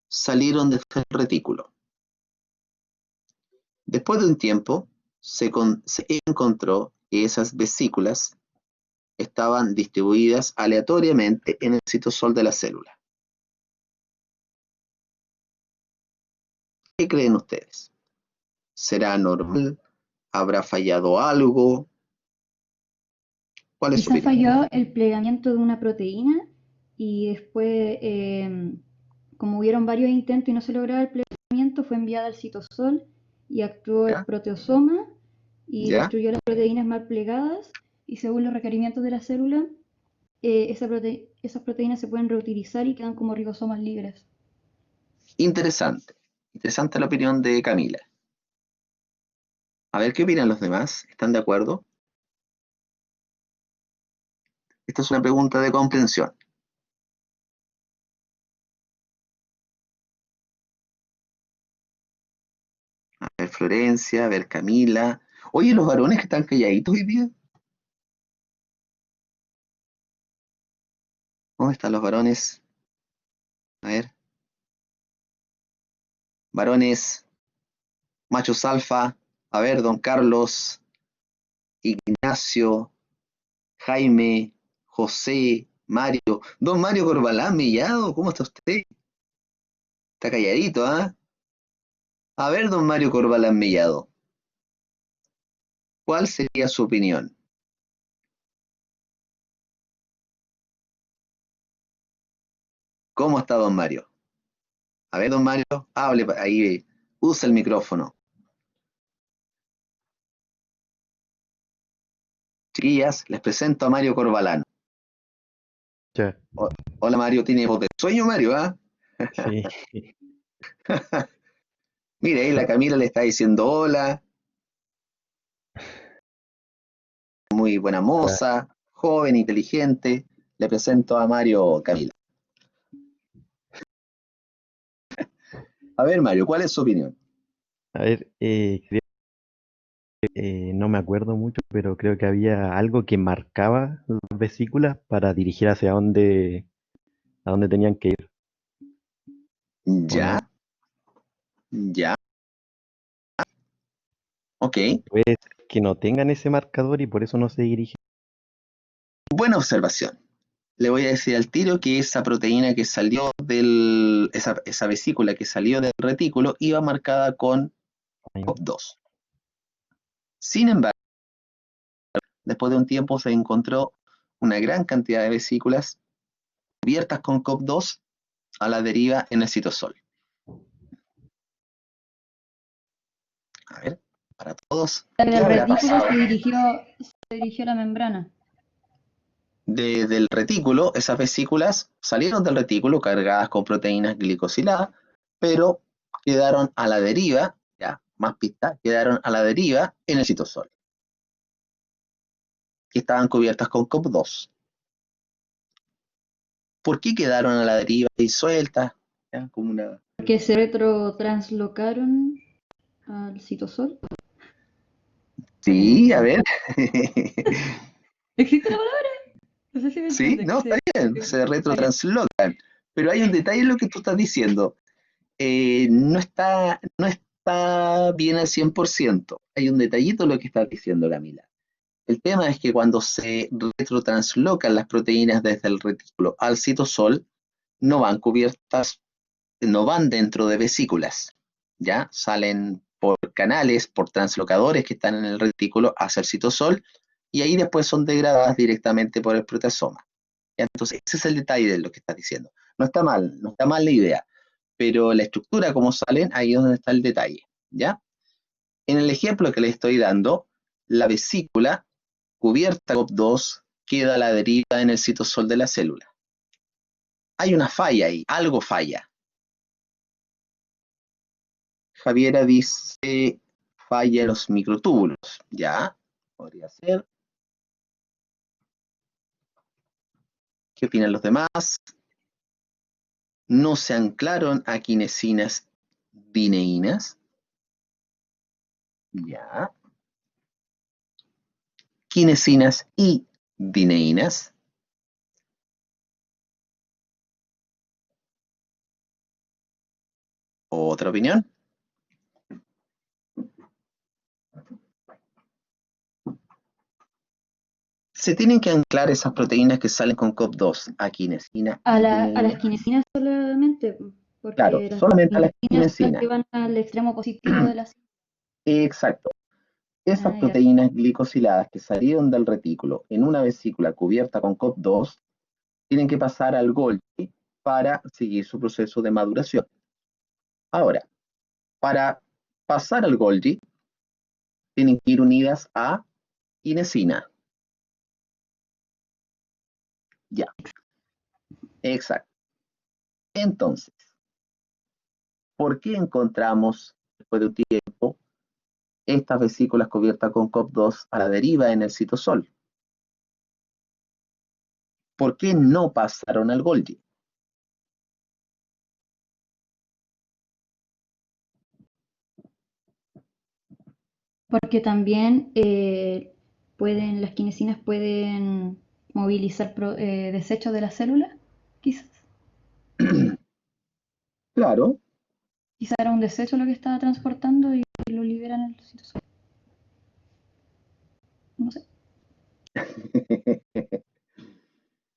salieron desde el retículo. Después de un tiempo, se encontró que esas vesículas estaban distribuidas aleatoriamente en el citosol de la célula. ¿Qué creen ustedes? ¿Será normal? ¿Habrá fallado algo? ¿Cuál es su Quizás opinión? falló el plegamiento de una proteína y después como hubieron varios intentos y no se lograba el plegamiento, fue enviada al citosol y actuó el ¿Ya? proteosoma y ¿Ya? destruyó las proteínas mal plegadas y según los requerimientos de la célula, esas proteínas se pueden reutilizar y quedan como ribosomas libres. Interesante. Interesante la opinión de Camila. A ver qué opinan los demás. ¿Están de acuerdo? Esta es una pregunta de comprensión. A ver, Florencia, a ver, Camila. Oye, los varones que están calladitos hoy día. ¿Dónde están los varones? A ver. Varones, machos alfa. A ver, don Carlos, Ignacio, Jaime, José, Mario. Don Mario Corbalán Mellado, ¿cómo está usted? Está calladito, ¿ah? A ver, don Mario Corbalán Mellado, ¿cuál sería su opinión? ¿Cómo está don Mario? A ver, don Mario, hable ahí, usa el micrófono. Chiquillas, les presento a Mario Corbalán. Ya, Hola Mario, tiene voz de sueño Mario, ¿ah? sí. Mire, ahí la Camila le está diciendo hola, muy buena Hola. moza, joven, inteligente. Le presento a Mario Camila. A ver Mario, ¿cuál es su opinión? A ver, no me acuerdo mucho, pero creo que había algo que marcaba las vesículas para dirigir hacia a dónde tenían que ir, ¿o Ya, no? ya, ok. Puede ser que no tengan ese marcador y por eso no se dirigen. Buena observación. Le voy a decir al tiro que esa proteína que salió esa vesícula que salió del retículo iba marcada con COP2. Sin embargo, después de un tiempo se encontró una gran cantidad de vesículas cubiertas con COP2 a la deriva en el citosol. A ver, para todos, En ¿qué el habrá retículo pasado? se dirigió a la membrana. Del retículo, esas vesículas salieron del retículo cargadas con proteínas glicosiladas, pero quedaron a la deriva, ya, más pistas, quedaron a la deriva en el citosol, que estaban cubiertas con COP2. ¿Por qué quedaron a la deriva y sueltas? ¿Ya? Como una... Porque se retrotranslocaron al citosol. Sí, a ver. ¿Existe la palabra? No sé si me Sí, entiendes. no, está bien, se retrotranslocan. Pero hay un detalle en lo que tú estás diciendo. No está bien al 100%. Hay un detallito en lo que estás diciendo, Camila. El tema es que cuando se retrotranslocan las proteínas desde el retículo al citosol, no van cubiertas, no van dentro de vesículas, ¿ya? Salen por canales, por translocadores que están en el retículo hacia el citosol, y ahí después son degradadas directamente por el proteasoma. ¿Ya? Entonces, ese es el detalle de lo que estás diciendo. No está mal, no está mal la idea, pero la estructura, como salen, ahí es donde está el detalle, ¿ya? En el ejemplo que le estoy dando, la vesícula cubierta COP2 queda a la deriva en el citosol de la célula. Hay una falla ahí, algo falla. Javiera dice falla en los microtúbulos. Ya, podría ser. ¿Qué opinan los demás? No se anclaron a quinesinas dineínas. Ya. Quinesinas y dineínas. ¿Otra opinión? Se tienen que anclar esas proteínas que salen con COP2 a quinesina A y las dineína. quinesinas solamente, Claro, porque las solamente a las quinesinas son las que quinesinas. van al extremo positivo de la... Exacto. Esas Ah, ya. proteínas glicosiladas que salieron del retículo en una vesícula cubierta con COP2 tienen que pasar al Golgi para seguir su proceso de maduración. Ahora, para pasar al Golgi, tienen que ir unidas a inesina. Ya, exacto. Entonces, ¿por qué encontramos, después de un tiempo, estas vesículas cubiertas con COP2 a la deriva en el citosol? ¿Por qué no pasaron al Golgi? Porque también las quinesinas pueden movilizar desechos de la célula, quizás. Claro. Quizás era un desecho lo que estaba transportando y lo liberan en el citosol. No sé.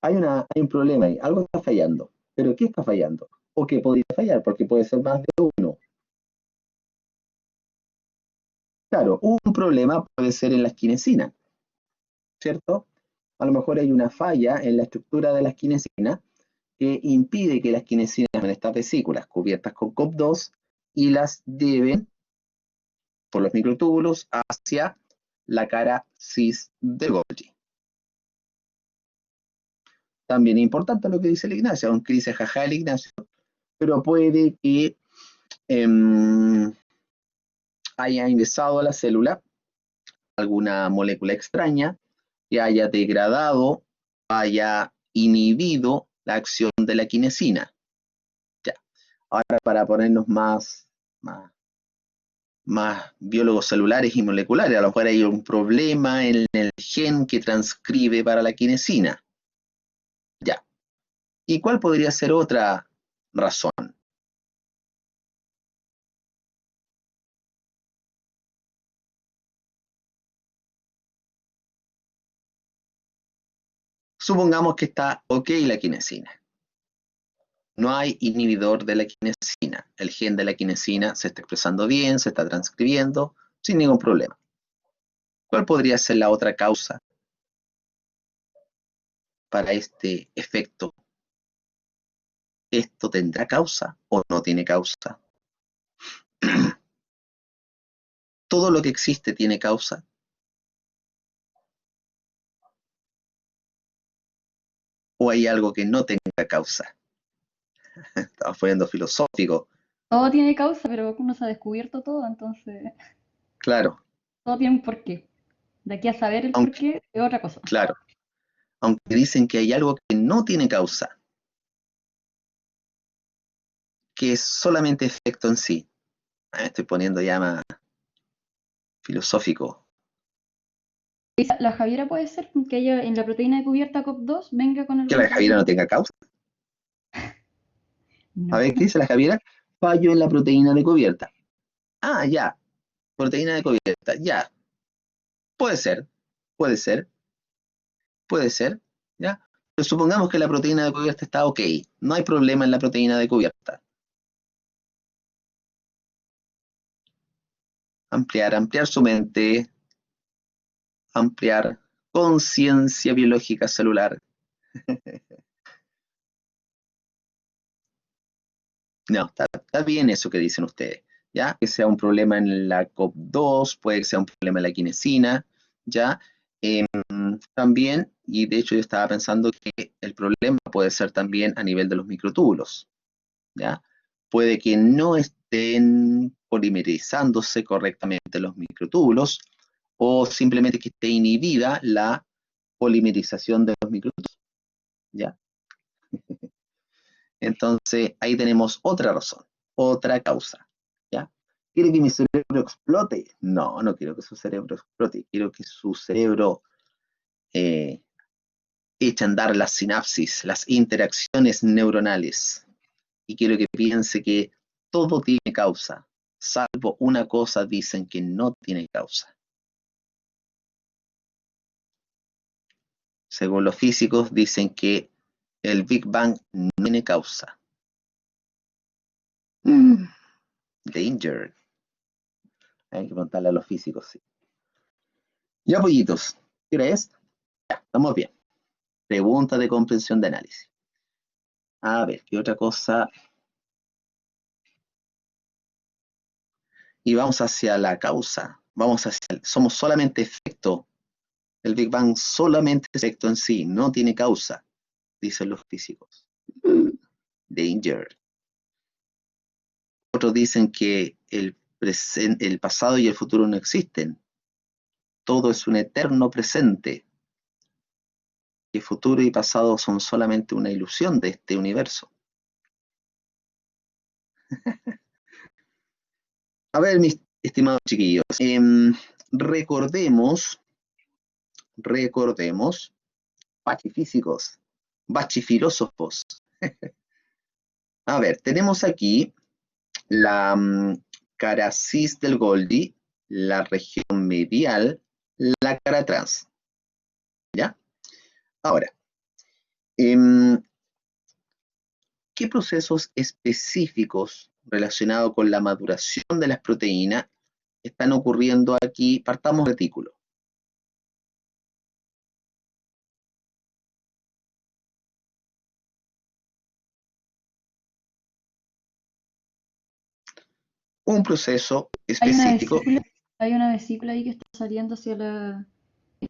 Hay un problema ahí, algo está fallando. ¿Pero qué está fallando? ¿O qué podría fallar? Porque puede ser más de uno. Claro, un problema puede ser en la esquinesina, ¿cierto? A lo mejor hay una falla en la estructura de la esquinesina que impide que las quinesinas en estas vesículas cubiertas con COP2 y las lleven por los microtúbulos hacia la cara cis del Golgi. También es importante lo que dice el Ignacio, aunque dice jaja el Ignacio, pero puede que haya ingresado a la célula alguna molécula extraña que haya degradado, haya inhibido la acción de la quinesina. Ya. Ahora, para ponernos más biólogos celulares y moleculares, a lo mejor hay un problema en el gen que transcribe para la quinesina. Ya. ¿Y cuál podría ser otra razón? Supongamos que está ok la quinesina. No hay inhibidor de la quinesina. El gen de la quinesina se está expresando bien, se está transcribiendo sin ningún problema. ¿Cuál podría ser la otra causa para este efecto? ¿Esto tendrá causa o no tiene causa? ¿Todo lo que existe tiene causa? ¿O hay algo que no tenga causa? Estamos poniendo filosófico. Todo tiene causa, pero no se ha descubierto todo, entonces Claro, todo tiene un porqué. De aquí a saber el aunque, porqué es otra cosa. claro, aunque dicen que hay algo que no tiene causa, que es solamente efecto en sí. Estoy poniendo ya más filosófico. La Javiera puede ser que ella en la proteína de cubierta COP2 venga con Que la algún Javiera problema. no tenga causa. A No. ver, ¿qué dice la Javiera? Fallo en la proteína de cubierta. Ah, ya, proteína de cubierta, ya. Puede ser, puede ser, puede ser, ¿ya? Pero supongamos que la proteína de cubierta está ok. No hay problema en la proteína de cubierta. Ampliar su mente, ampliar conciencia biológica celular. No, está bien eso que dicen ustedes, ¿ya? Que sea un problema en la COP2, puede que sea un problema en la quinesina, ¿ya? Em, También, y de hecho yo estaba pensando que el problema puede ser también a nivel de los microtúbulos, ¿ya? Puede que no estén polimerizándose correctamente los microtúbulos o simplemente que esté inhibida la polimerización de los microtúbulos, ¿ya? Entonces, ahí tenemos otra razón, otra causa, ¿ya? ¿Quiere que mi cerebro explote? No, no quiero que su cerebro explote, quiero que su cerebro eh, eche a andar las sinapsis, las interacciones neuronales, y quiero que piense que todo tiene causa, salvo una cosa dicen que no tiene causa. Según los físicos, dicen que el Big Bang no tiene causa. Danger. Hay que preguntarle a los físicos, sí. Ya, pollitos, ¿qué hora es? Ya, estamos bien. Pregunta de comprensión de análisis. A ver, ¿qué otra cosa? Y vamos hacia la causa. Somos solamente efecto. El Big Bang solamente es efecto en sí, no tiene causa, dicen los físicos. Danger. Otros dicen que el pasado y el futuro no existen. Todo es un eterno presente. Que futuro y pasado son solamente una ilusión de este universo. A ver, mis estimados chiquillos, recordemos, bachifísicos, bachifilósofos. A ver, tenemos aquí la cara cis del Golgi, la región medial, la cara trans. ¿Ya? Ahora, ¿qué procesos específicos relacionados con la maduración de las proteínas están ocurriendo aquí? Partamos del retículo. Un proceso específico. Hay una vesícula ahí que está saliendo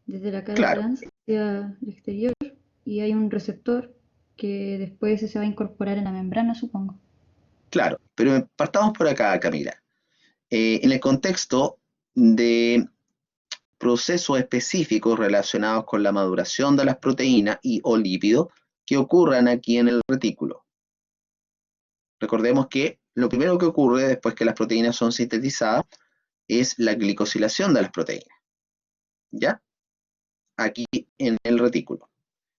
desde la cara Claro, trans hacia el exterior y hay un receptor que después se va a incorporar en la membrana, supongo. claro, pero partamos por acá, Camila. En el contexto de procesos específicos relacionados con la maduración de las proteínas y o lípidos que ocurran aquí en el retículo. Recordemos que lo primero que ocurre después que las proteínas son sintetizadas es la glicosilación de las proteínas. ¿Ya? Aquí en el retículo.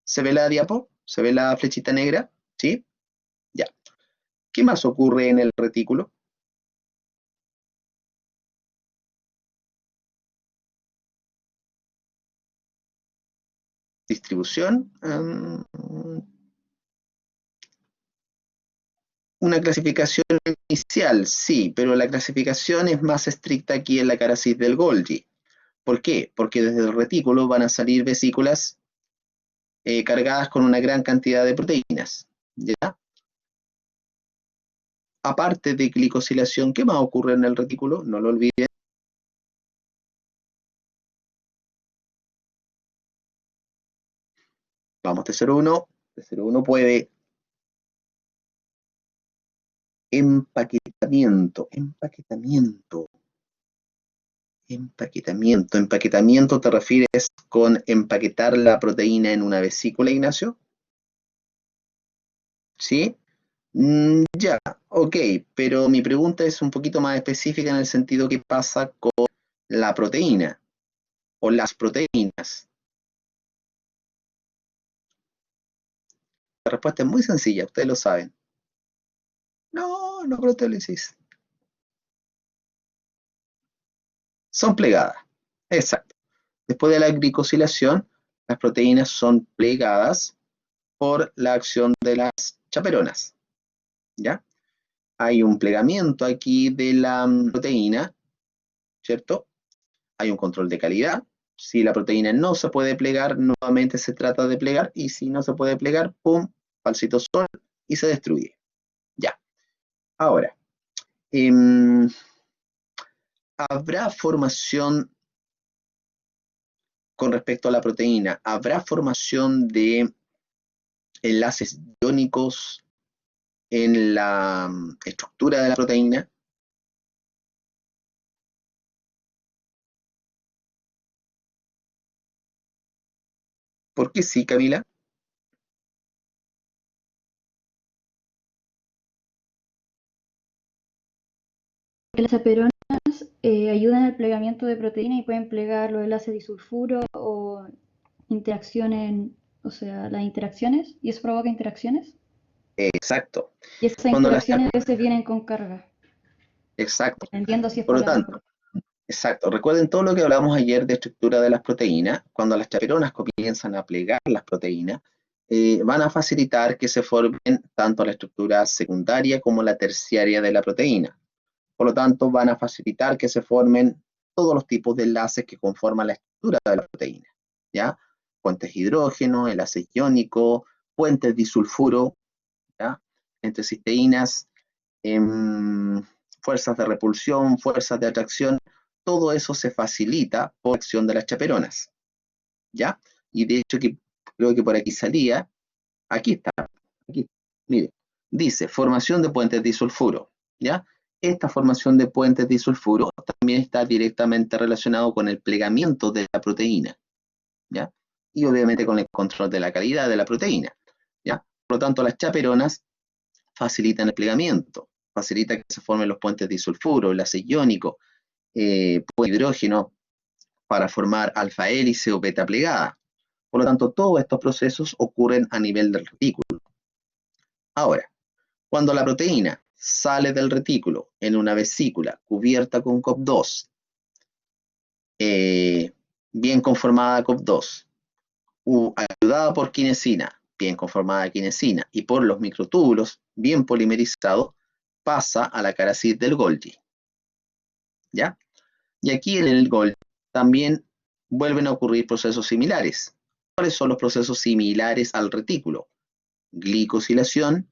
¿Se ve la diapo? ¿Se ve la flechita negra? ¿Sí? Ya. ¿Qué más ocurre en el retículo? Distribución. Una clasificación inicial, sí, pero la clasificación es más estricta aquí en la cara cis del Golgi. ¿Por qué? Porque desde el retículo van a salir vesículas cargadas con una gran cantidad de proteínas. ¿Ya? Aparte de glicosilación, ¿qué más ocurre en el retículo? No lo olviden. Vamos, T01. T01 puede empaquetamiento. ¿Empaquetamiento te refieres con empaquetar la proteína en una vesícula, Ignacio? ¿Sí? Ya, ok, pero mi pregunta es un poquito más específica en el sentido que pasa con la proteína o las proteínas. La respuesta es muy sencilla, ustedes lo saben. No, no proteólisis. Son plegadas, exacto. Después de la glicosilación, las proteínas son plegadas por la acción de las chaperonas, ¿ya? Hay un plegamiento aquí de la proteína, ¿cierto? Hay un control de calidad. Si la proteína no se puede plegar, nuevamente se trata de plegar, y si no se puede plegar, ¡pum!, al citosol y se destruye. Ya. Ahora, ¿habrá formación con respecto a la proteína? ¿Habrá formación de enlaces iónicos en la estructura de la proteína? ¿Por qué sí, Camila? Las chaperonas ayudan al plegamiento de proteínas y pueden plegar los enlaces disulfuro o interacciones, o sea, las interacciones, y eso provoca interacciones. Exacto. Y esas Cuando las interacciones a veces vienen con carga, Exacto. dependiendo si es Por por lo la tanto, exacto. Recuerden todo lo que hablamos ayer de estructura de las proteínas. Cuando las chaperonas comienzan a plegar las proteínas, van a facilitar que se formen tanto la estructura secundaria como la terciaria de la proteína. Por lo tanto, van a facilitar que se formen todos los tipos de enlaces que conforman la estructura de la proteína, ¿ya? Puentes hidrógeno, enlaces iónicos, puentes disulfuro, ¿ya? entre cisteínas, fuerzas de repulsión, fuerzas de atracción, todo eso se facilita por acción de las chaperonas, ¿ya? Y de hecho, creo que por aquí salía, aquí está, mire, dice, formación de puentes disulfuro, ¿ya? Esta formación de puentes disulfuro también está directamente relacionado con el plegamiento de la proteína, ¿ya? Y obviamente con el control de la calidad de la proteína, ¿ya? Por lo tanto, las chaperonas facilitan el plegamiento, facilita que se formen los puentes disulfuro, el ácido iónico, hidrógeno, para formar alfa hélice o beta plegada. Por lo tanto, todos estos procesos ocurren a nivel del retículo. Ahora, cuando la proteína sale del retículo en una vesícula cubierta con COP2, bien conformada COP2, ayudada por quinesina, bien conformada quinesina, y por los microtúbulos, bien polimerizados, pasa a la cara CIS del Golgi. ¿Ya? Y aquí en el Golgi también vuelven a ocurrir procesos similares. ¿Cuáles son los procesos similares al retículo? Glicosilación,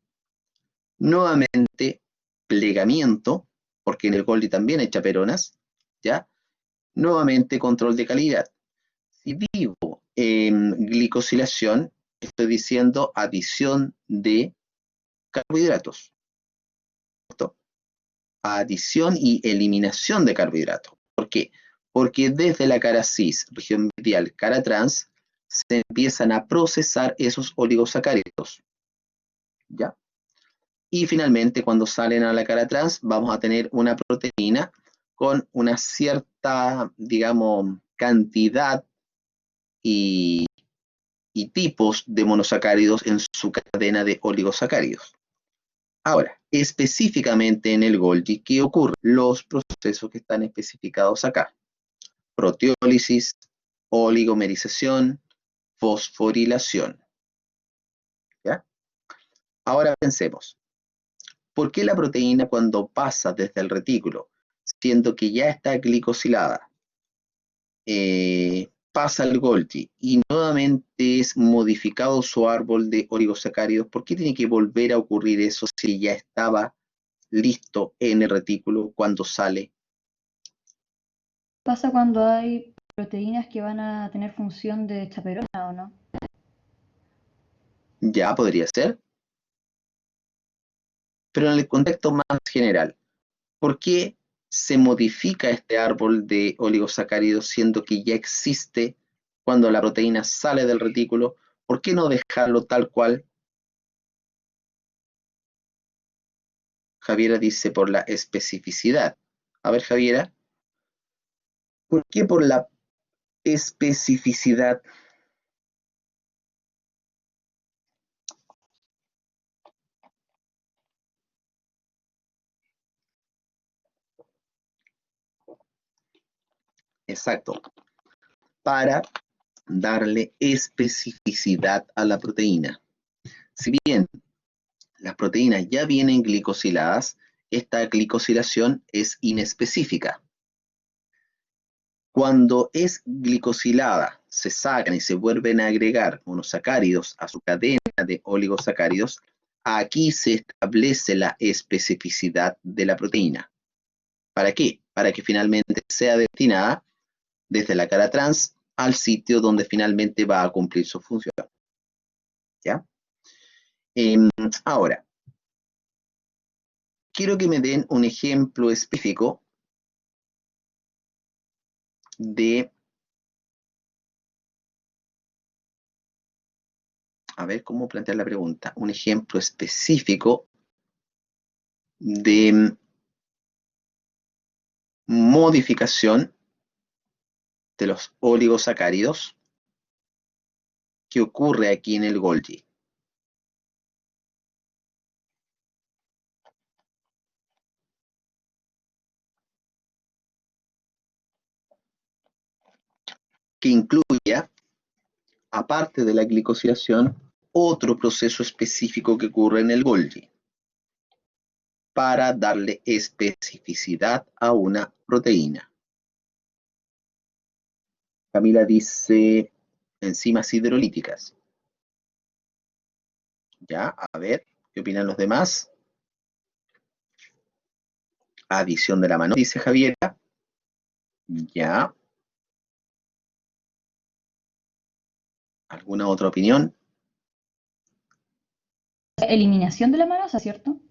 nuevamente plegamiento, porque en el Golgi también hay chaperonas, ¿ya? Nuevamente control de calidad. Si digo glicosilación, estoy diciendo adición de carbohidratos, ¿cierto? Adición y eliminación de carbohidratos. ¿Por qué? Porque desde la cara cis, región medial, cara trans, se empiezan a procesar esos oligosacáridos, ¿ya? Y finalmente, cuando salen a la cara trans, vamos a tener una proteína con una cierta, digamos, cantidad y tipos de monosacáridos en su cadena de oligosacáridos. Ahora, específicamente en el Golgi, ¿qué ocurre? Los procesos que están especificados acá. Proteólisis, oligomerización, fosforilación. ¿Ya? Ahora pensemos, ¿por qué la proteína cuando pasa desde el retículo, siendo que ya está glicosilada, pasa al Golgi y nuevamente es modificado su árbol de oligosacáridos? ¿Por qué tiene que volver a ocurrir eso si ya estaba listo en el retículo cuando sale? Pasa cuando hay proteínas que van a tener función de chaperona, ¿o no? Ya podría ser, pero en el contexto más general, ¿por qué se modifica este árbol de oligosacáridos siendo que ya existe cuando la proteína sale del retículo? ¿Por qué no dejarlo tal cual? Javiera dice por la especificidad. A ver, Javiera, ¿por qué por la especificidad? Exacto, para darle especificidad a la proteína. Si bien las proteínas ya vienen glicosiladas, esta glicosilación es inespecífica. Cuando es glicosilada, se sacan y se vuelven a agregar monosacáridos a su cadena de oligosacáridos, aquí se establece la especificidad de la proteína. ¿Para qué? Para que finalmente sea destinada desde la cara trans al sitio donde finalmente va a cumplir su función. ¿Ya? Ahora, quiero que me den un ejemplo específico de, a ver cómo plantear la pregunta, un ejemplo específico de modificación de los oligosacáridos que ocurre aquí en el Golgi. Que incluya, aparte de la glicosilación, otro proceso específico que ocurre en el Golgi para darle especificidad a una proteína. Camila dice enzimas hidrolíticas. Ya, a ver, ¿Qué opinan los demás? Adición de la mano, dice Javiera. Ya. ¿Alguna otra opinión? Eliminación de la manosa, ¿cierto?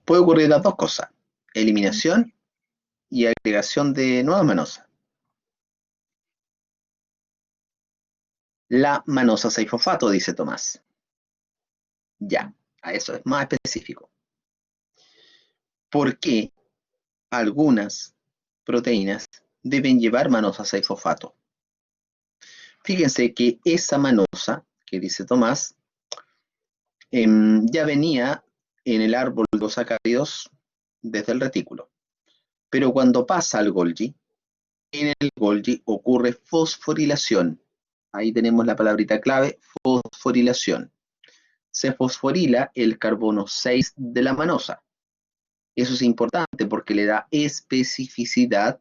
Puede ocurrir las dos cosas. Eliminación y agregación de nuevas manosas. La manosa 6-fosfato, dice Tomás. Ya, a eso es más específico. ¿Por qué algunas proteínas deben llevar manosa 6-fosfato? Fíjense que esa manosa, que dice Tomás, ya venía en el árbol de los sacáridos desde el retículo. Pero cuando pasa al Golgi, en el Golgi ocurre fosforilación. Ahí tenemos la palabrita clave, fosforilación. Se fosforila el carbono 6 de la manosa. Eso es importante porque le da especificidad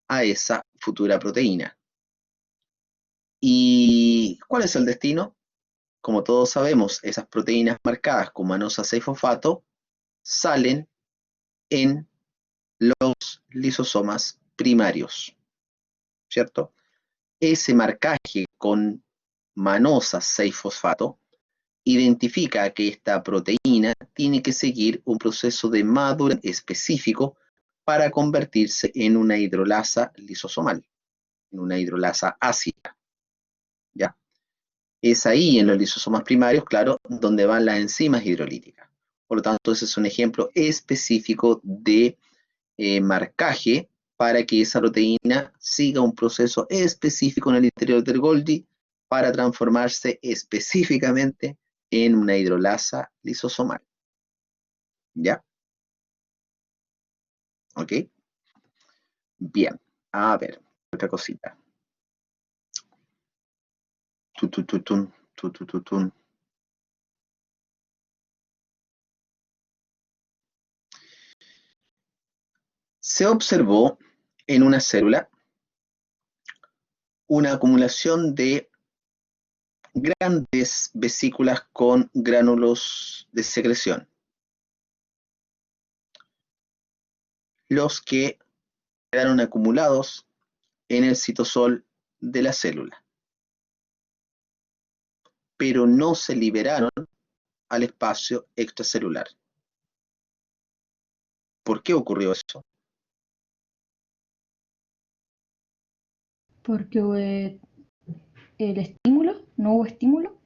a esa futura proteína. ¿Y cuál es el destino? Como todos sabemos, esas proteínas marcadas con manosa 6-fosfato salen en los lisosomas primarios, ¿cierto? Ese marcaje con manosa 6-fosfato identifica que esta proteína tiene que seguir un proceso de maduración específico para convertirse en una hidrolasa lisosomal, en una hidrolasa ácida, ¿ya? Es ahí en los lisosomas primarios, claro, donde van las enzimas hidrolíticas. Por lo tanto, ese es un ejemplo específico de marcaje para que esa proteína siga un proceso específico en el interior del Golgi para transformarse específicamente en una hidrolasa lisosomal. ¿Ya? ¿Ok? Bien. A ver, otra cosita. Tutututun, tutututun. Se observó en una célula una acumulación de grandes vesículas con gránulos de secreción, los que quedaron acumulados en el citosol de la célula, pero no se liberaron al espacio extracelular. ¿Por qué ocurrió eso? Porque el estímulo, no hubo estímulo,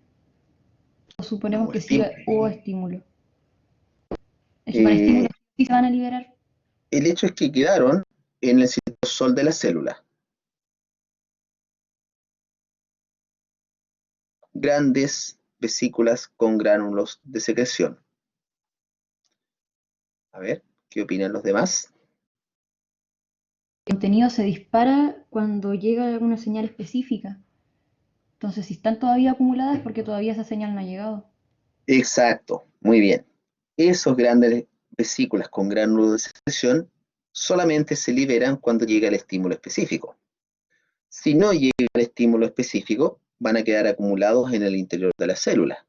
o No suponemos hubo que sí estímulo. hubo estímulo. Es que con estímulo sí se van a liberar. El hecho es que quedaron en el citosol de la célula. Grandes vesículas con gránulos de secreción. A ver, ¿qué opinan los demás? El contenido se dispara cuando llega alguna señal específica. Entonces, si están todavía acumuladas es porque todavía esa señal no ha llegado. Exacto, muy bien. Esos grandes vesículas con gránulos de secreción solamente se liberan cuando llega el estímulo específico. Si no llega el estímulo específico, van a quedar acumulados en el interior de la célula.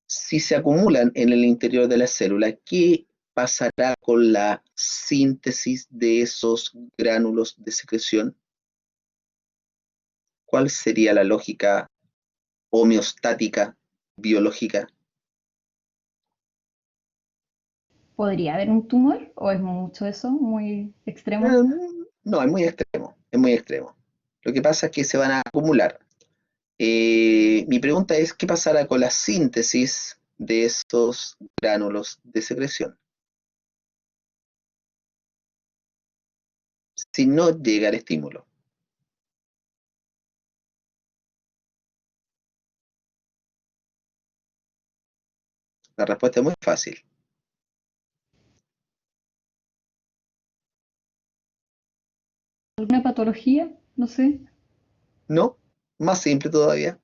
Si se acumulan en el interior de la célula, ¿qué pasará con la síntesis de esos gránulos de secreción? ¿Cuál sería la lógica homeostática biológica? ¿Podría haber un tumor? ¿O es mucho eso? ¿Muy extremo? No, es muy extremo, es muy extremo. Lo que pasa es que se van a acumular. Mi pregunta es, ¿qué pasará con la síntesis de estos gránulos de secreción? Si no llega el estímulo. La respuesta es muy fácil. ¿Alguna patología? No sé. No, más simple todavía.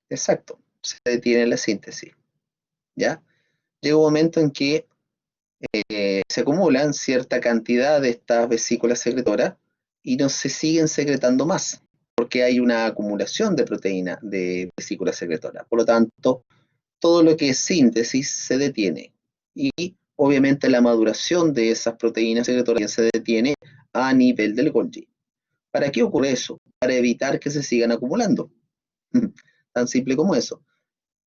Exacto, se detiene la síntesis, ¿ya? Llega un momento en que se acumulan cierta cantidad de estas vesículas secretoras y no se siguen secretando más. porque hay una acumulación de proteína de vesícula secretora. Por lo tanto, todo lo que es síntesis se detiene. Y obviamente la maduración de esas proteínas secretorias se detiene a nivel del Golgi. ¿Para qué ocurre eso? Para evitar que se sigan acumulando. Tan simple como eso.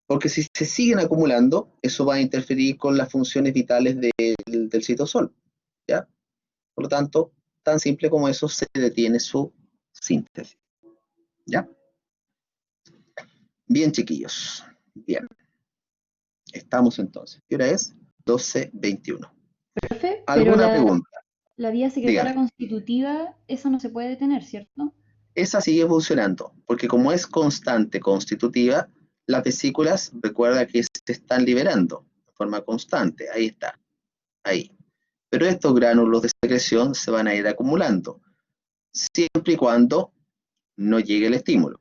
Porque si se siguen acumulando, eso va a interferir con las funciones vitales del citosol. ¿Ya? Por lo tanto, tan simple como eso, se detiene su síntesis. ¿Ya? Bien, chiquillos. Bien. Estamos entonces. ¿Qué hora es? 12:21. Profe, pero ¿Alguna pregunta? la vía secretora Dígame. constitutiva, esa no se puede detener, ¿cierto? Esa sigue funcionando, porque como es constante constitutiva, las vesículas, recuerda que se están liberando de forma constante. Ahí está. Ahí. Pero estos gránulos de secreción se van a ir acumulando, siempre y cuando no llegue el estímulo.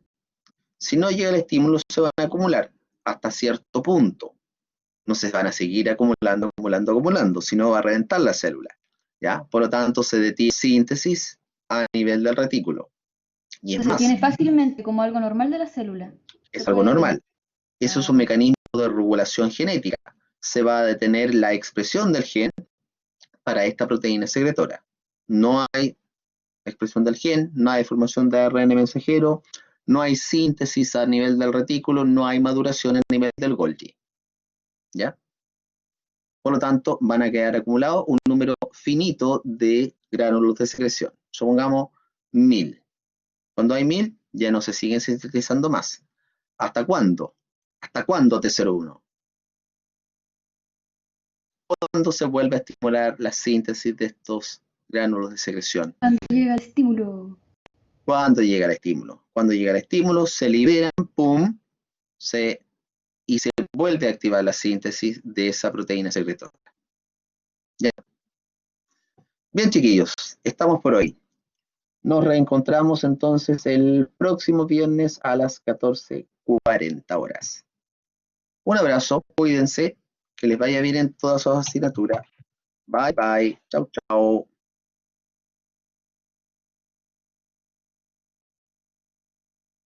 Si no llega el estímulo, se van a acumular hasta cierto punto. No se van a seguir acumulando, acumulando, acumulando, sino va a reventar la célula. ¿Ya? Por lo tanto, se detiene síntesis a nivel del retículo. Y es Se más, detiene fácilmente como algo normal de la célula. Se es algo puede detener. normal. Eso es un Ah, mecanismo de regulación genética. Se va a detener la expresión del gen para esta proteína secretora. No hay expresión del gen, no hay formación de ARN mensajero, no hay síntesis a nivel del retículo, no hay maduración a nivel del Golgi. ¿Ya? Por lo tanto, van a quedar acumulados un número finito de gránulos de secreción. Supongamos 1000. Cuando hay 1000, ya no se siguen sintetizando más. ¿Hasta cuándo? ¿Hasta cuándo T01? ¿Cuándo se vuelve a estimular la síntesis de estos gránulos de secreción? cuando llega el estímulo. Cuando llega el estímulo. Cuando llega el estímulo, se liberan, ¡pum! Y se vuelve a activar la síntesis de esa proteína secretora. Ya. Bien, chiquillos, estamos por hoy. Nos reencontramos entonces el próximo viernes a las 14:40 horas. Un abrazo, cuídense, que les vaya bien en todas sus asignaturas. Bye, bye. Chau, chau.